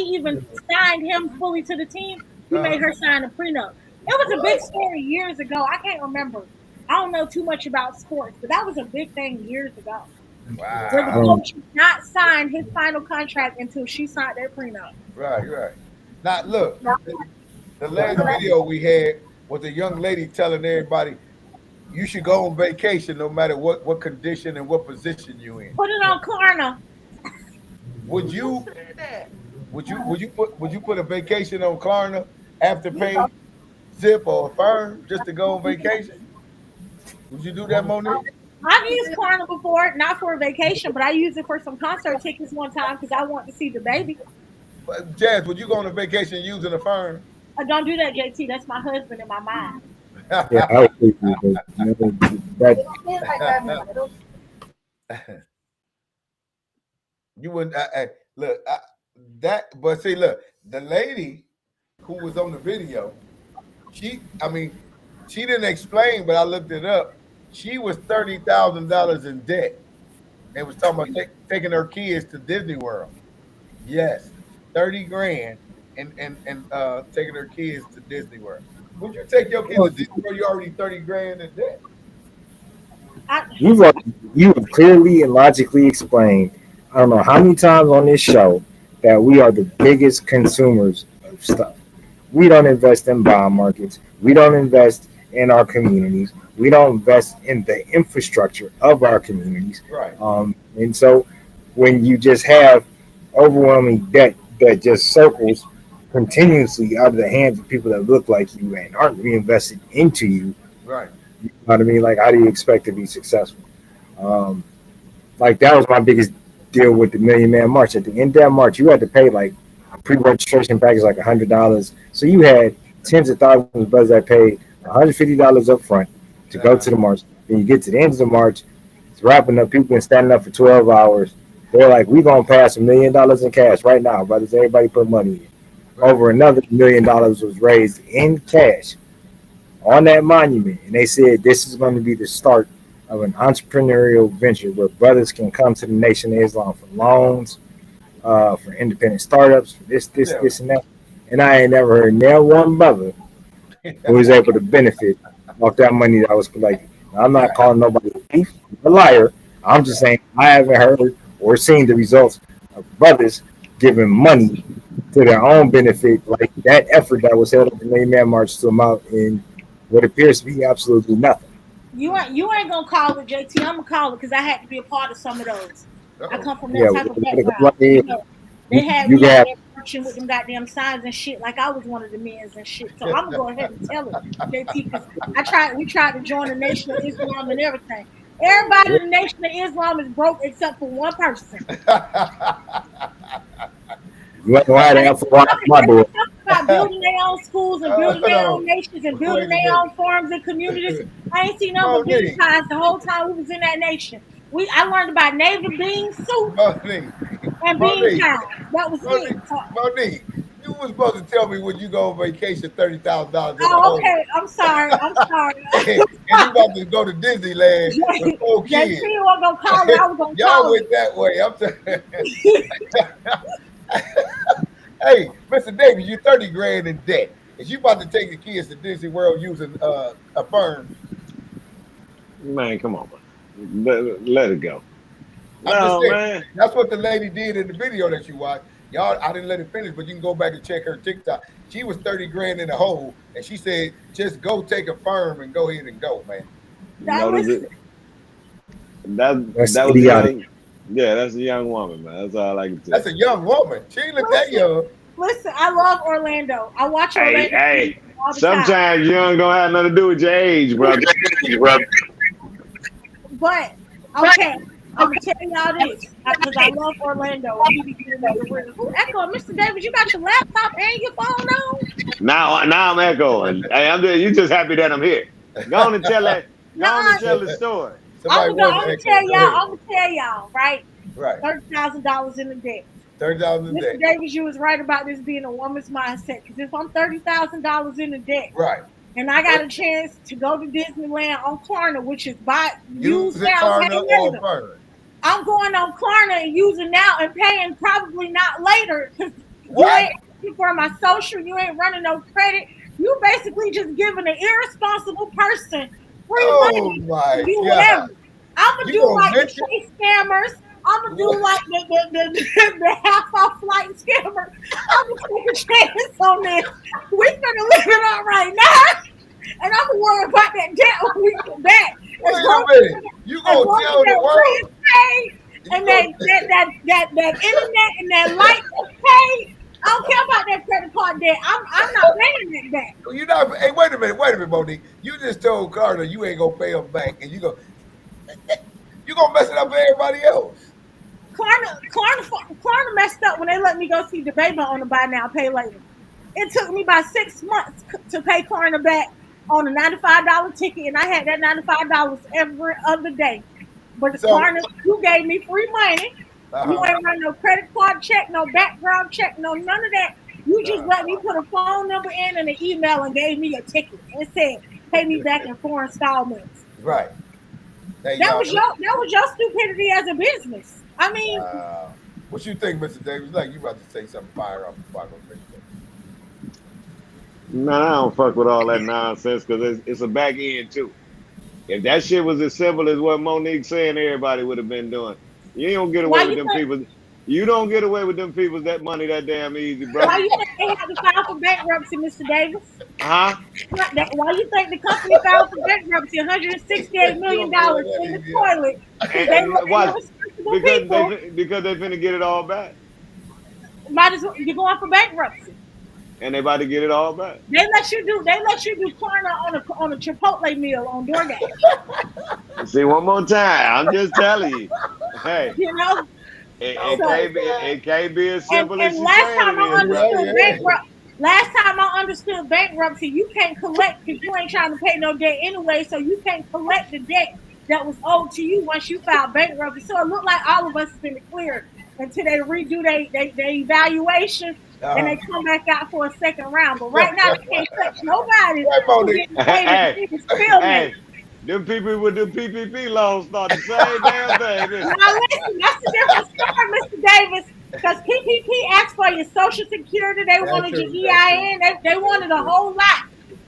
Speaker 20: even signed him fully to the team. He made her sign a prenup. It was a big story years ago. I can't remember. I don't know too much about sports, but that was a big thing years ago.
Speaker 2: Wow.
Speaker 20: Where the coach did not sign his final contract until she signed their prenup.
Speaker 2: Right. Now look, the last video we had was a young lady telling everybody you should go on vacation no matter what condition and what position you in.
Speaker 20: Put it on Klarna.
Speaker 2: Would you put a vacation on Klarna after pay Zip or Affirm just to go on vacation? Would you do that, Monique?
Speaker 20: I've used Klarna before, not for a vacation, but I used it for some concert tickets one time because I want to see the baby.
Speaker 2: Jazz, would you go on a vacation using Affirm?
Speaker 20: Don't do that, JT. That's my husband in my mind.
Speaker 19: Yeah, I would think that.
Speaker 2: You wouldn't look that, but see, look, the lady who was on the video, she didn't explain, but I looked it up. She was $30,000 in debt and was talking about taking her kids to Disney World. Yes, 30 grand and taking her kids to Disney World. Would you take your kids to Disney World? You already 30 grand in debt.
Speaker 19: You have clearly and logically explained, I don't know how many times on this show, that we are the biggest consumers of stuff. We don't invest in bond markets. We don't invest in our communities. We don't invest in the infrastructure of our communities.
Speaker 2: Right.
Speaker 19: And so when you just have overwhelming debt that just circles continuously out of the hands of people that look like you and aren't reinvested into you,
Speaker 2: right?
Speaker 19: You know what I mean? Like, how do you expect to be successful? Like, that was my biggest deal with the Million Man March. At the end of that march, you had to pay like pre-registration package like $100. So you had tens of thousands of brothers that paid $150 up front to go to the march. Then you get to the end of the march, it's wrapping up. People been standing up for 12 hours. They're like, we're going to pass $1 million in cash right now, brothers. Everybody put money in. Over another $1 million was raised in cash on that monument. And they said this is going to be the start of an entrepreneurial venture where brothers can come to the Nation of Islam for loans, for independent startups, for this, and that. And I ain't never heard now one brother who was able to benefit off that money that was collected. Now, I'm not calling nobody a thief, a liar. I'm just saying I haven't heard or seen the results of brothers giving money to their own benefit, like that effort that was held at the Million Man March to amount in what appears to be absolutely nothing.
Speaker 20: You ain't gonna call it, JT. I'm gonna call it because I had to be a part of some of those. I come from that type of background. You know, they had me out there marching with them goddamn signs and shit, like I was one of the men's and shit. So I'm gonna go ahead and tell it, JT, because we tried to join the Nation of Islam and everything. Everybody in the Nation of Islam is broke except for one person.
Speaker 19: You ain't gonna have to answer my door.
Speaker 20: About building their own schools and building their own nations and building their own farms and communities. I ain't seen no business ties the whole time we was in that nation. I learned about navel bean soup and bean pies. That was it.
Speaker 2: Monique, you was supposed to tell me when you go on vacation $30,000.
Speaker 20: Oh, okay. I'm sorry.
Speaker 2: And you about to go to Disneyland with 4 kids.
Speaker 20: JT wasn't gonna call me. I was gonna
Speaker 2: Y'all
Speaker 20: call
Speaker 2: went that way. Hey, Mr. Davis, you're 30 grand in debt. Is you about to take the kids to Disney World using a firm?
Speaker 3: Man, come on, man. Let it go.
Speaker 2: No, man. That's what the lady did in the video that you watched. Y'all, I didn't let it finish, but you can go back and check her TikTok. She was 30 grand in a hole, and she said, just go take a firm and go ahead and go, man.
Speaker 3: That was a young, yeah, that's a young woman, man. That's all I can say.
Speaker 2: That's a young woman. She ain't look that young.
Speaker 20: Listen, I love Orlando. I watch Orlando.
Speaker 3: Hey,
Speaker 20: all the
Speaker 3: sometimes
Speaker 20: time.
Speaker 3: young don't have nothing to do with your age, bro.
Speaker 20: But okay, I'm gonna tell y'all this because I love Orlando. Who echo, Mr. Davis? You got your laptop and your phone on?
Speaker 3: Now I'm echoing. Hey, you just happy that I'm here. Go on and tell that. Go on and tell the story.
Speaker 20: I'm gonna tell y'all, right?
Speaker 2: Right.
Speaker 20: $30,000 in the debt.
Speaker 2: $30,000 in debt.
Speaker 20: Mr. Davis, you was right about this being a woman's mindset. Because if I'm $30,000 in the debt,
Speaker 2: right,
Speaker 20: and I got a chance to go to Disneyland on Klarna, which is used now, I'm going on Klarna and using now and paying probably not later. Because you ain't asking for my social, you ain't running no credit. You basically just giving an irresponsible person free money to do whatever. I'm gonna do like the Chase scammers. I'm gonna do like the half off flight scammer. I'm gonna take a chance on this. We're gonna live it up right now, and I'm gonna worry about that debt when we get back.
Speaker 2: Wait a minute, you gonna tell the world?
Speaker 20: And that internet and that light pay. I don't care about that credit card debt. I'm not paying it back.
Speaker 2: You're not. Hey, wait a minute, Monique. You just told Carter you ain't gonna pay them back, and you gonna mess it up for everybody else.
Speaker 20: Klarna messed up when they let me go see the baby on the buy now, pay later. It took me about 6 months to pay Klarna back on a $95 ticket, and I had that $95 every other day. But Klarna, you gave me free money. You ain't run no credit card check, no background check, no none of that. You just let me put a phone number in and an email and gave me a ticket. It said, pay me back in 4 installments.
Speaker 2: Right.
Speaker 20: That was your stupidity as a business. I mean,
Speaker 2: what you think, Mr. Davis? Like you about to say something fire off the bottom of Facebook.
Speaker 3: Nah, I don't fuck with all that nonsense because it's a back end too. If that shit was as simple as what Monique's saying, everybody would have been doing. You don't get away with them people. You don't get away with them people that money that damn easy, bro.
Speaker 20: Why you think they had to file for bankruptcy, Mr. Davis?
Speaker 3: Huh?
Speaker 20: Why you think the company filed for bankruptcy? $168 million in the toilet.
Speaker 3: Because they finna get it all back.
Speaker 20: Might as well, you're going for bankruptcy.
Speaker 3: And they about to get it all back.
Speaker 20: They let you do Klarna on a Chipotle meal on DoorDash.
Speaker 3: See, one more time. I'm just telling you. Hey.
Speaker 20: You know?
Speaker 3: It can't be as simple as
Speaker 20: And
Speaker 3: she
Speaker 20: last
Speaker 3: said
Speaker 20: time I
Speaker 3: it is.
Speaker 20: understood last time I understood bankruptcy, you can't collect because you ain't trying to pay no debt anyway, so you can't collect the debt that was owed to you once you filed bankruptcy. So it looked like all of us is in the clear until they redo their evaluation and they come back out for a second round. But right now they can't touch nobody.
Speaker 3: Hey, them people with the PPP loans start the same damn thing.
Speaker 20: Now listen, that's a different story, Mr. Davis. Because PPP asked for your Social Security, they wanted your EIN, they wanted a whole lot.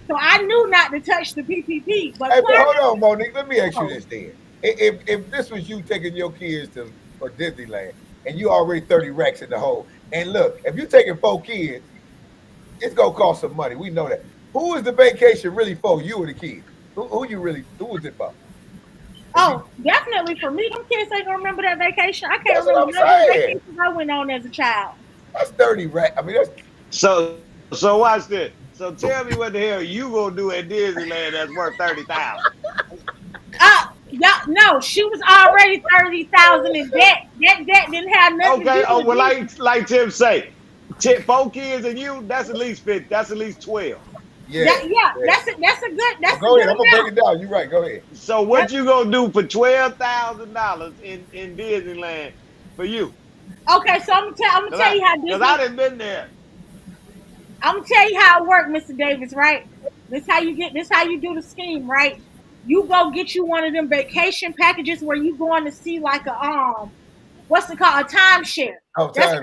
Speaker 20: So I knew not to touch the PPP. But
Speaker 2: hold on, Monique. Let me ask you this then. If this was you taking your kids for Disneyland and you already 30 racks in the hole, and look, if you're taking 4 kids, it's gonna cost some money. We know that. Who is the vacation really for? You or the kids? Who is it for?
Speaker 20: Oh, definitely for me. Them kids ain't gonna remember that vacation. I can't remember none of the vacations I went on as a child.
Speaker 2: That's 30 racks. I mean, that's
Speaker 3: so watch this. So tell me what the hell you gonna do at Disneyland that's worth 30,000?
Speaker 20: Yeah, no, she was already 30,000 in debt. That debt didn't have nothing to do with
Speaker 3: well, like Tim say, 4 kids and you, that's at least 50. That's at least 12.
Speaker 2: Yeah,
Speaker 20: that's a good.
Speaker 2: Go ahead, I'm gonna break it down. You're right. Go ahead.
Speaker 3: So what you gonna do for $12,000 in Disneyland for you?
Speaker 20: Okay, so I'm gonna tell you how Disney.
Speaker 3: Because I done been there.
Speaker 20: I'm gonna tell you how it worked, Mr. Davis. Right? This how you do the scheme, right? You go get you one of them vacation packages where you going to see like a what's it called, a timeshare.
Speaker 2: Oh,
Speaker 20: that's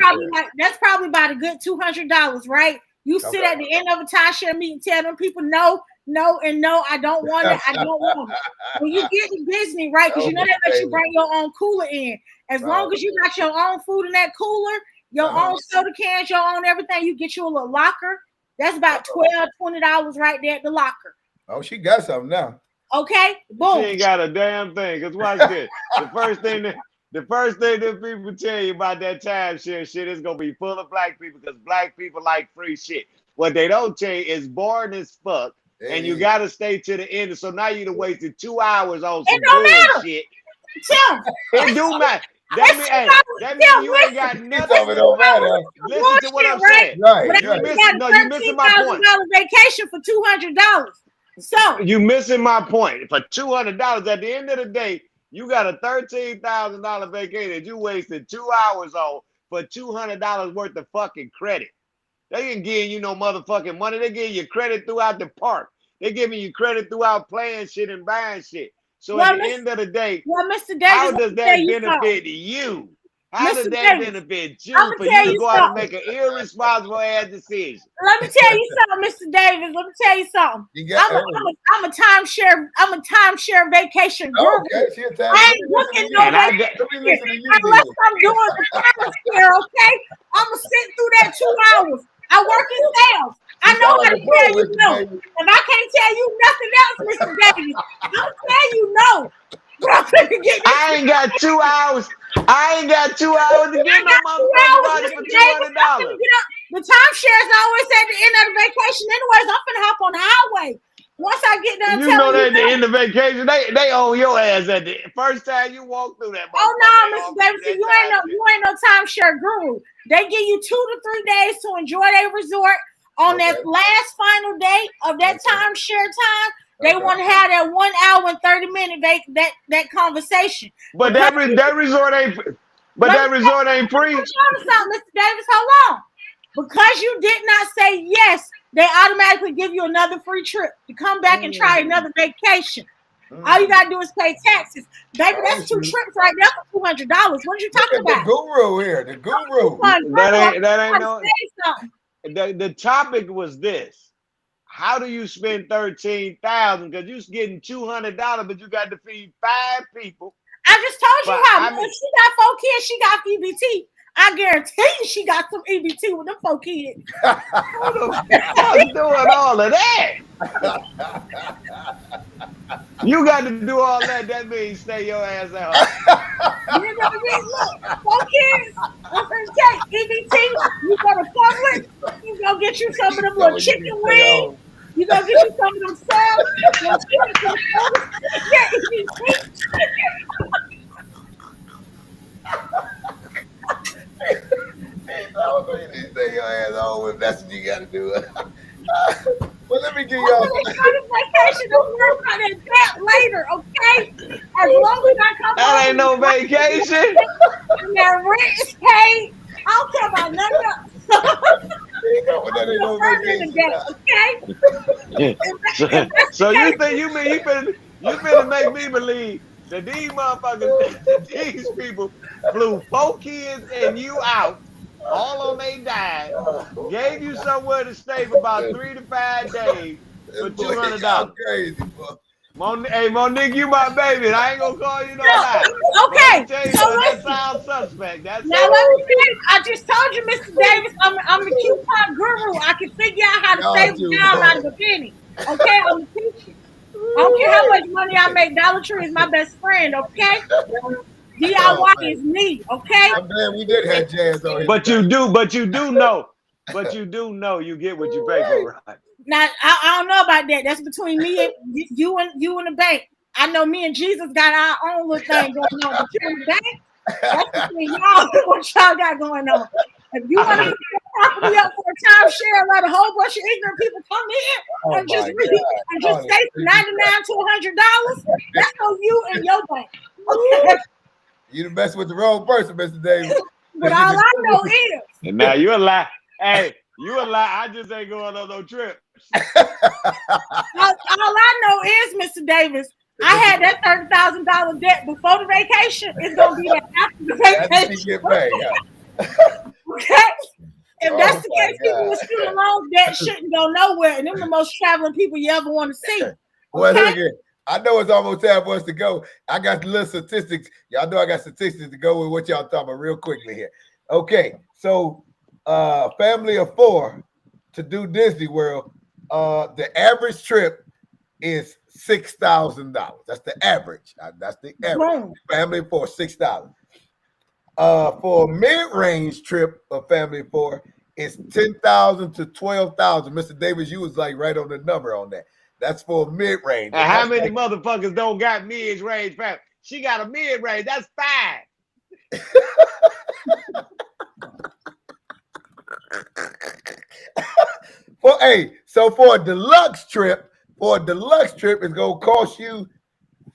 Speaker 20: probably about a good $200, right? You sit at the end of a timeshare meeting, tell them people no, I don't want it. I don't want it. When you get to Disney, right? Because you know they let you bring your own cooler in. As long as you got your own food in that cooler, your own soda cans, your own everything, you get you a little locker. That's about $12, $20 right there at the locker.
Speaker 2: Oh, she got something now.
Speaker 20: Okay, boom.
Speaker 3: She ain't got a damn thing. Because watch this. The first thing that people tell you about that timeshare shit is gonna be full of black people because black people like free shit. What they don't tell you is boring as fuck, and you gotta stay to the end. So now you've wasted 2 hours on some bullshit. It do matter. That means you ain't got nothing. Listen to what I'm saying.
Speaker 2: Right.
Speaker 3: You're missing my point.
Speaker 20: Vacation for $200. So
Speaker 3: you missing my point. For $200, at the end of the day, you got a $13,000 vacation that you wasted 2 hours on for $200 worth of fucking credit. They ain't giving you no motherfucking money. They giving you credit throughout the park. They giving you credit throughout playing shit and buying shit. So at the end of the day,
Speaker 20: Mr. Davis,
Speaker 3: how does that benefit you? How does that benefit you for you to go out and make an irresponsible ass decision?
Speaker 20: Let me tell you something, Mr. Davis. Let me tell you something. I'm a timeshare vacation guru. I ain't looking no vacation unless I'm doing the timeshare. Okay, I'm gonna sit through that 2 hours. I work in sales. I know how to tell you no. If I can't tell you nothing else, Mr. Davis, I'm gonna tell you no.
Speaker 3: I ain't got 2 hours. I ain't got 2 hours to get no motherfucking for $200.
Speaker 20: The timeshares always at the end of the vacation. Anyways, I'm finna hop on the highway. Once I get done,
Speaker 3: you know that at the end of vacation, they own your ass at the first time you walk through that.
Speaker 20: Oh no, Mr. Davis, you ain't no timeshare guru. They give you 2 to 3 days to enjoy their resort. On that last final day of that timeshare time, they want to have that 1 hour and 30-minute that conversation.
Speaker 3: But that resort ain't. That resort ain't free.
Speaker 20: Mr. Davis, hold on. Because you did not say yes, they automatically give you another free trip to come back and try another vacation. All you gotta do is pay taxes, baby. That's 2 trips right there for $200. What are you talking about?
Speaker 2: The guru here, the guru.
Speaker 3: That ain't no. The topic was this: how do you spend $13,000? Because you're getting $200, but you got to feed 5 people.
Speaker 20: I just told you how. If she got 4 kids, she got EBT. I guarantee you, she got some EBT with them 4 kids.
Speaker 3: Who the fuck doing all of that? You got to do all that. That means stay your ass out.
Speaker 20: You know what I mean? Look, 4 kids. What's her take? EBT. You go to Publix. You go get you some of them little chicken wings. You go get you some of them salads. Yeah, EBT.
Speaker 2: That's what you got to do. Well, let me give y'all.
Speaker 20: Vacation. Don't worry about that later, okay? As long as I come
Speaker 3: That
Speaker 20: home,
Speaker 3: ain't no vacation.
Speaker 20: and that rent is paid. I don't care about nothing else.
Speaker 2: That ain't no vacation.
Speaker 20: Okay?
Speaker 3: So you think you finna make me believe that these motherfuckers, these people flew 4 kids and you out, all on they dime, gave you somewhere to stay for about 3 to 5 days for $200.
Speaker 2: Crazy, boy.
Speaker 3: Hey, Monique, you my baby. I ain't gonna call you no lie.
Speaker 20: Okay.
Speaker 3: So that sounds suspect. That's
Speaker 20: now let me tell you, I just told you, Mr. Davis, I'm the coupon guru. I can figure out how to save a dollar out of a penny. Okay, I'm a teacher. I don't care how much money I make. Dollar Tree is my best friend. Okay. DIY is me. Okay.
Speaker 2: I'm glad we did have jazz on here.
Speaker 3: But you do know you get what you pay for, right?
Speaker 20: Now I don't know about that. That's between me and you and the bank. I know me and Jesus got our own little thing going on. But you and the bank, that's between y'all. What y'all got going on? If you want to get a property up for a timeshare, let a whole bunch of ignorant people come in and just stay from $99 to $100, that's on you and your bank. Okay.
Speaker 2: You the best with the wrong person, Mr. Davis.
Speaker 20: But all I know is.
Speaker 3: And now you a lie. Hey, you a lie. I just ain't going on no trip.
Speaker 20: All I know is, Mr. Davis, I had that $30,000 debt before the vacation. It's gonna be that after the vacation. Okay. If that's the case, people with student loan debt shouldn't go nowhere, and them the most traveling people you ever want to see.
Speaker 2: Well, look here. I know it's almost time for us to go. I got the little statistics. Y'all know I got statistics to go with what y'all talking about real quickly here. Okay, so family of 4 to do Disney World, the average trip is $6,000. That's the average. That's the average. Family of 4, $6,000. For a mid-range trip of family of 4, it's $10,000 to $12,000. Mr. Davis, you was like right on the number on that. That's for mid-range.
Speaker 3: And how many motherfuckers don't got mid-range family? She got a mid-range. That's 5.
Speaker 2: So for a deluxe trip, it's gonna cost you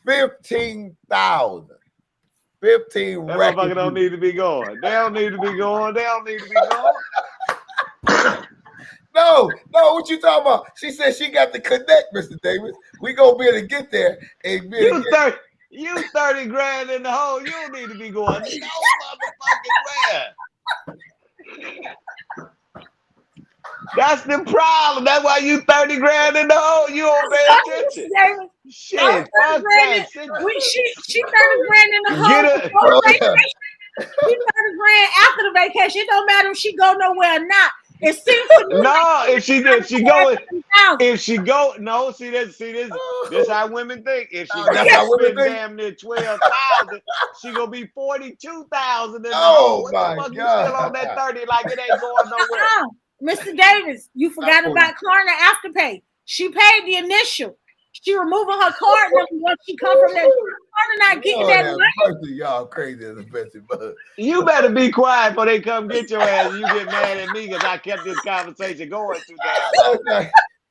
Speaker 2: $15,000. $15,000.
Speaker 3: That motherfucker don't need to be going. They don't need to be going.
Speaker 2: No, what you talking about? She said she got to connect, Mr. Davis. We gonna be able to get there and be able to
Speaker 3: You 30 grand in the hole. You don't need to be going no motherfucking where. That's the problem. That's why you 30 grand in the hole. You don't pay attention. Shit, fuck that.
Speaker 20: She 30 grand in the hole before the vacation. She 30 grand after the vacation. It don't matter if she go nowhere or not. It seems to me
Speaker 3: if she go, see this how women think. If she spend damn near 12,000, she gonna be 42,000.
Speaker 2: Oh my
Speaker 3: God!
Speaker 2: God!
Speaker 3: Still on that 30, like it ain't going nowhere.
Speaker 20: Mr. Davis, you forgot about Klarna Afterpay. She paid the initial. She removing her card number once she come from that. Klarna not getting that money.
Speaker 2: Y'all crazy as a bitch, but
Speaker 3: you better be quiet before they come get your ass and you get mad at me because I kept this conversation going too damn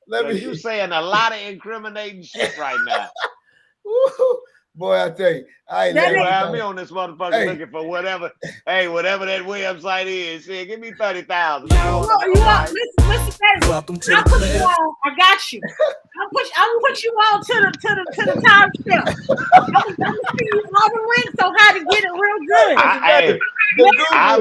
Speaker 3: long. You saying a lot of incriminating shit right now.
Speaker 2: Boy, I tell you, I ain't
Speaker 3: never have me on this motherfucker looking for whatever. Hey, whatever that website is, shit, give me 30,000.
Speaker 20: Welcome to the club. I got you. I'll put you on to the time step. I'm gonna see you all the links on how to get it real good.
Speaker 3: I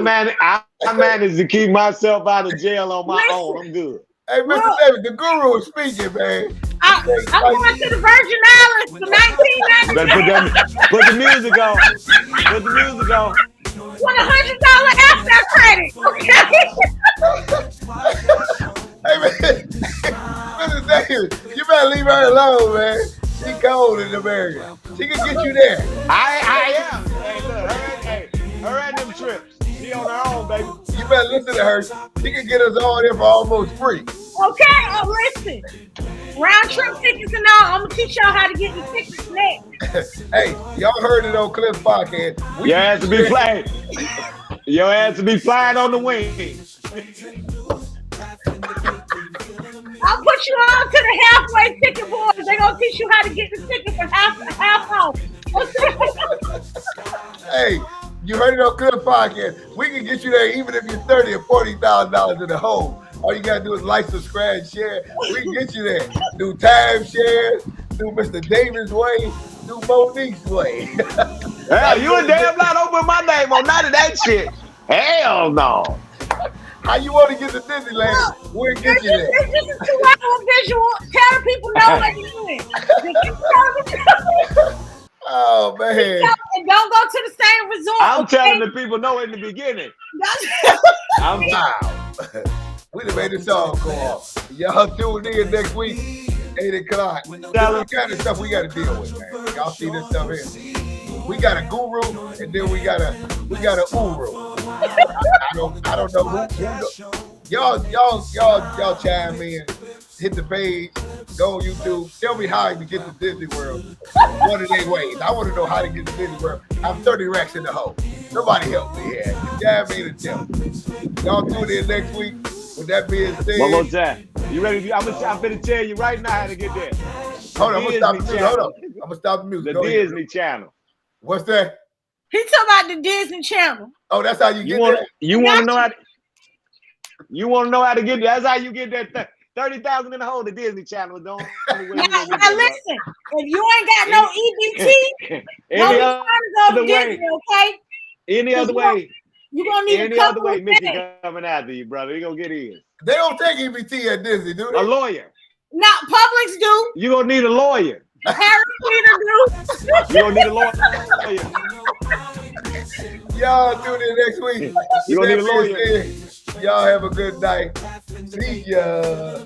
Speaker 3: managed to keep myself out of jail on my own. I'm good.
Speaker 2: Hey, Mr. David, the guru is speaking, man.
Speaker 20: I'm going to the Virgin Islands for 1999.
Speaker 3: Put the music on. Put the music on.
Speaker 20: With $100 after credit, okay?
Speaker 2: Hey, man, Mr. David, you better leave her alone, man. She cold in America. She can get you there.
Speaker 3: I am. Hey, look, her and them trips. She on her own, baby.
Speaker 2: You better listen to her. She can get us all there for almost free.
Speaker 20: Okay, listen. Round trip tickets and all. I'm gonna teach y'all how to get the tickets next.
Speaker 2: Hey, y'all heard it on Cliff's podcast.
Speaker 3: Your ass to be flying. Your ass to be flying on the wing.
Speaker 20: I'll put you on to the halfway ticket board. They're gonna teach you how to get the ticket for half off.
Speaker 2: Hey, you heard it on Good Podcast. We can get you there even if you're $30,000 or $40,000 in the hole. All you gotta do is like, subscribe, and share. We can get you there. Do timeshares, do Mr. Davis way, do Monique's way.
Speaker 3: Hell, you a damn lot open my name on none of that shit. Hell no.
Speaker 2: How you want to get to Disneyland? We'll get you there.
Speaker 20: This is 2 hour visual. Tell the people know what you're doing.
Speaker 2: Oh man.
Speaker 20: And don't go to the same resort.
Speaker 3: I'm telling the people no in the beginning. I'm
Speaker 2: We done made the song go off. Y'all tune in next week, 8 o'clock. This kind of stuff we got to deal with, man. Y'all see this stuff here? We got a guru, and then we got a uru. I don't know who y'all chime in. Hit the page, go on YouTube. Tell me how to get to Disney World. One of their ways. I want to know how to get to Disney World. I'm 30 racks in the hole. Nobody help me here. Chime in and tell me. Y'all tune in next week. With that being said,
Speaker 3: one more time. You ready? I'm gonna tell you right now how to get there.
Speaker 2: Hold on, I'm gonna stop the music. Hold on. I'm gonna stop the music.
Speaker 3: The Disney Channel.
Speaker 2: What's that?
Speaker 20: He talking about the Disney Channel.
Speaker 2: Oh, that's how you get there.
Speaker 3: You want to know how to? You want to know how to get there? That's how you get there. 30,000 in the hole. The Disney Channel is the only way.
Speaker 20: Now listen, if you ain't got no EBT,
Speaker 3: any other way,
Speaker 20: Disney, okay?
Speaker 3: Any other way.
Speaker 20: You gonna need
Speaker 3: any
Speaker 20: a couple
Speaker 3: other way.
Speaker 20: of
Speaker 3: Mickey
Speaker 20: things.
Speaker 3: coming after you, brother. He gonna get in.
Speaker 2: They don't take EBT at Disney, do they?
Speaker 3: A lawyer.
Speaker 20: Not Publix do.
Speaker 3: You gonna need a lawyer.
Speaker 20: Harry Peter do.
Speaker 3: You gonna need a lawyer.
Speaker 2: Y'all tune in next week.
Speaker 3: You gonna need a lawyer.
Speaker 2: Y'all have a good night. See ya.